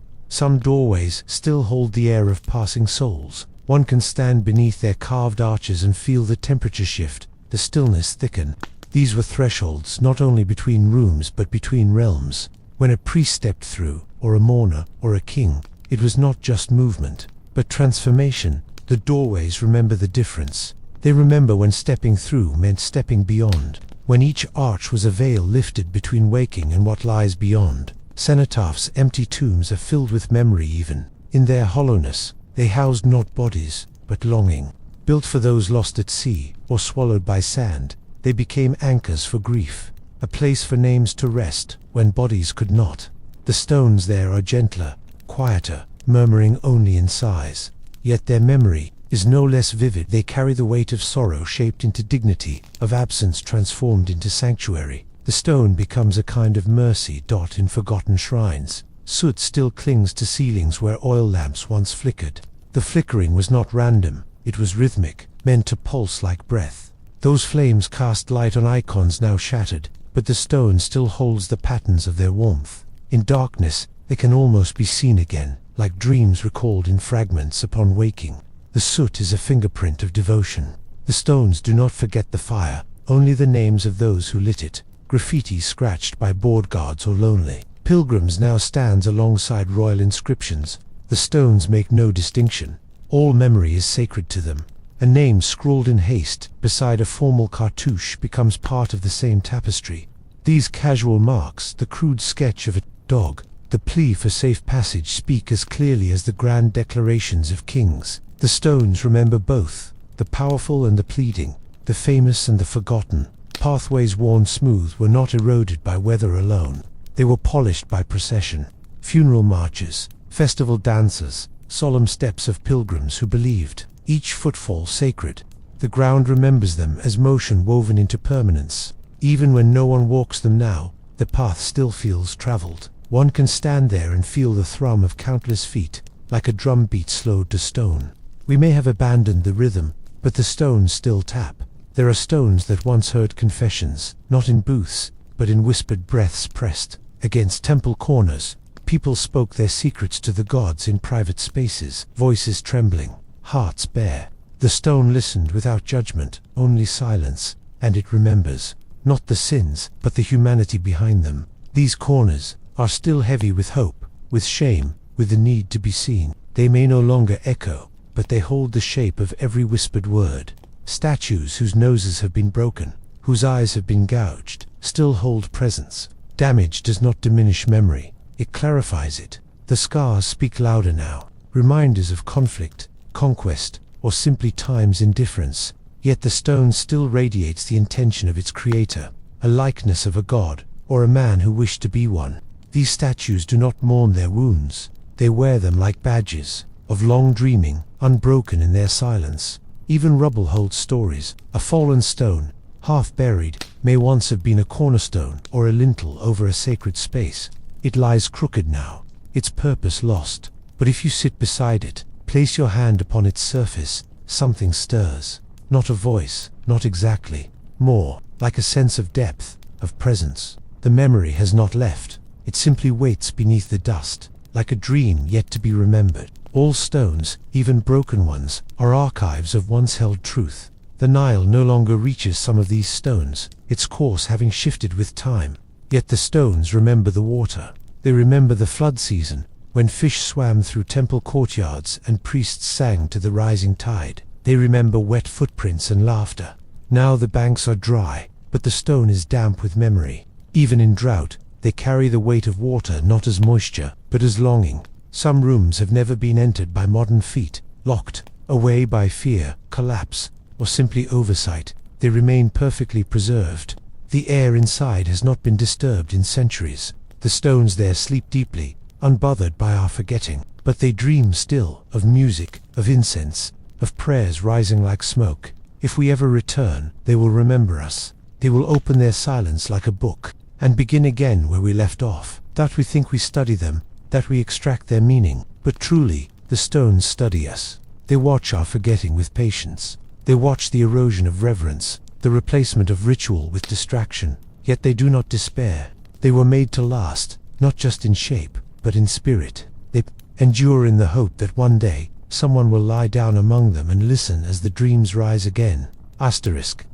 Some doorways still hold the air of passing souls. One can stand beneath their carved arches and feel the temperature shift, the stillness thicken. These were thresholds not only between rooms but between realms. When a priest stepped through, or a mourner, or a king, it was not just movement, but transformation. The doorways remember the difference. They remember when stepping through meant stepping beyond, when each arch was a veil lifted between waking and what lies beyond. Cenotaphs' empty tombs are filled with memory even. In their hollowness, they housed not bodies, but longing. Built for those lost at sea, or swallowed by sand, they became anchors for grief, a place for names to rest, when bodies could not. The stones there are gentler, quieter, murmuring only in sighs. Yet their memory is no less vivid. They carry the weight of sorrow shaped into dignity, of absence transformed into sanctuary. The stone becomes a kind of mercy dot in forgotten shrines. Soot still clings to ceilings where oil lamps once flickered. The flickering was not random, it was rhythmic, meant to pulse like breath. Those flames cast light on icons now shattered, but the stone still holds the patterns of their warmth. In darkness, they can almost be seen again, like dreams recalled in fragments upon waking. The soot is a fingerprint of devotion. The stones do not forget the fire, only the names of those who lit it. Graffiti scratched by board guards or lonely pilgrims now stands alongside royal inscriptions. The stones make no distinction. All memory is sacred to them. A name scrawled in haste beside a formal cartouche becomes part of the same tapestry. These casual marks, the crude sketch of a dog, the plea for safe passage speak as clearly as the grand declarations of kings. The stones remember both, the powerful and the pleading, the famous and the forgotten. Pathways worn smooth were not eroded by weather alone. They were polished by procession. Funeral marches, festival dances, solemn steps of pilgrims who believed, each footfall sacred. The ground remembers them as motion woven into permanence. Even when no one walks them now, the path still feels traveled. One can stand there and feel the thrum of countless feet, like a drum beat slowed to stone. We may have abandoned the rhythm, but the stones still tap. There are stones that once heard confessions, not in booths, but in whispered breaths pressed against temple corners. People spoke their secrets to the gods in private spaces, voices trembling, hearts bare. The stone listened without judgment, only silence, and it remembers, not the sins, but the humanity behind them. These corners are still heavy with hope, with shame, with the need to be seen. They may no longer echo, but they hold the shape of every whispered word. Statues whose noses have been broken, whose eyes have been gouged, still hold presence. Damage does not diminish memory, it clarifies it. The scars speak louder now, reminders of conflict, conquest, or simply time's indifference. Yet the stone still radiates the intention of its creator, a likeness of a god, or a man who wished to be one. These statues do not mourn their wounds, they wear them like badges of long dreaming, unbroken in their silence. Even rubble holds stories. A fallen stone, half buried, may once have been a cornerstone or a lintel over a sacred space. It lies crooked now, its purpose lost. But if you sit beside it, place your hand upon its surface, something stirs. Not a voice, not exactly. More, like a sense of depth, of presence. The memory has not left. It simply waits beneath the dust, like a dream yet to be remembered. All stones, even broken ones, are archives of once held truth. The Nile no longer reaches some of these stones, its course having shifted with time. Yet the stones remember the water. They remember the flood season, when fish swam through temple courtyards and priests sang to the rising tide. They remember wet footprints and laughter. Now the banks are dry, but the stone is damp with memory. Even in drought, they carry the weight of water not as moisture, but as longing. Some rooms have never been entered by modern feet, locked away by fear, collapse, or simply oversight. They remain perfectly preserved. The air inside has not been disturbed in centuries. The stones there sleep deeply, unbothered by our forgetting. But they dream still, of music, of incense, of prayers rising like smoke. If we ever return, they will remember us. They will open their silence like a book, and begin again where we left off. That we think we study them, that we extract their meaning, but truly, the stones study us. They watch our forgetting with patience. They watch the erosion of reverence, the replacement of ritual with distraction. Yet they do not despair. They were made to last, not just in shape, but in spirit. They endure in the hope that one day someone will lie down among them and listen as the dreams rise again. Asterisk.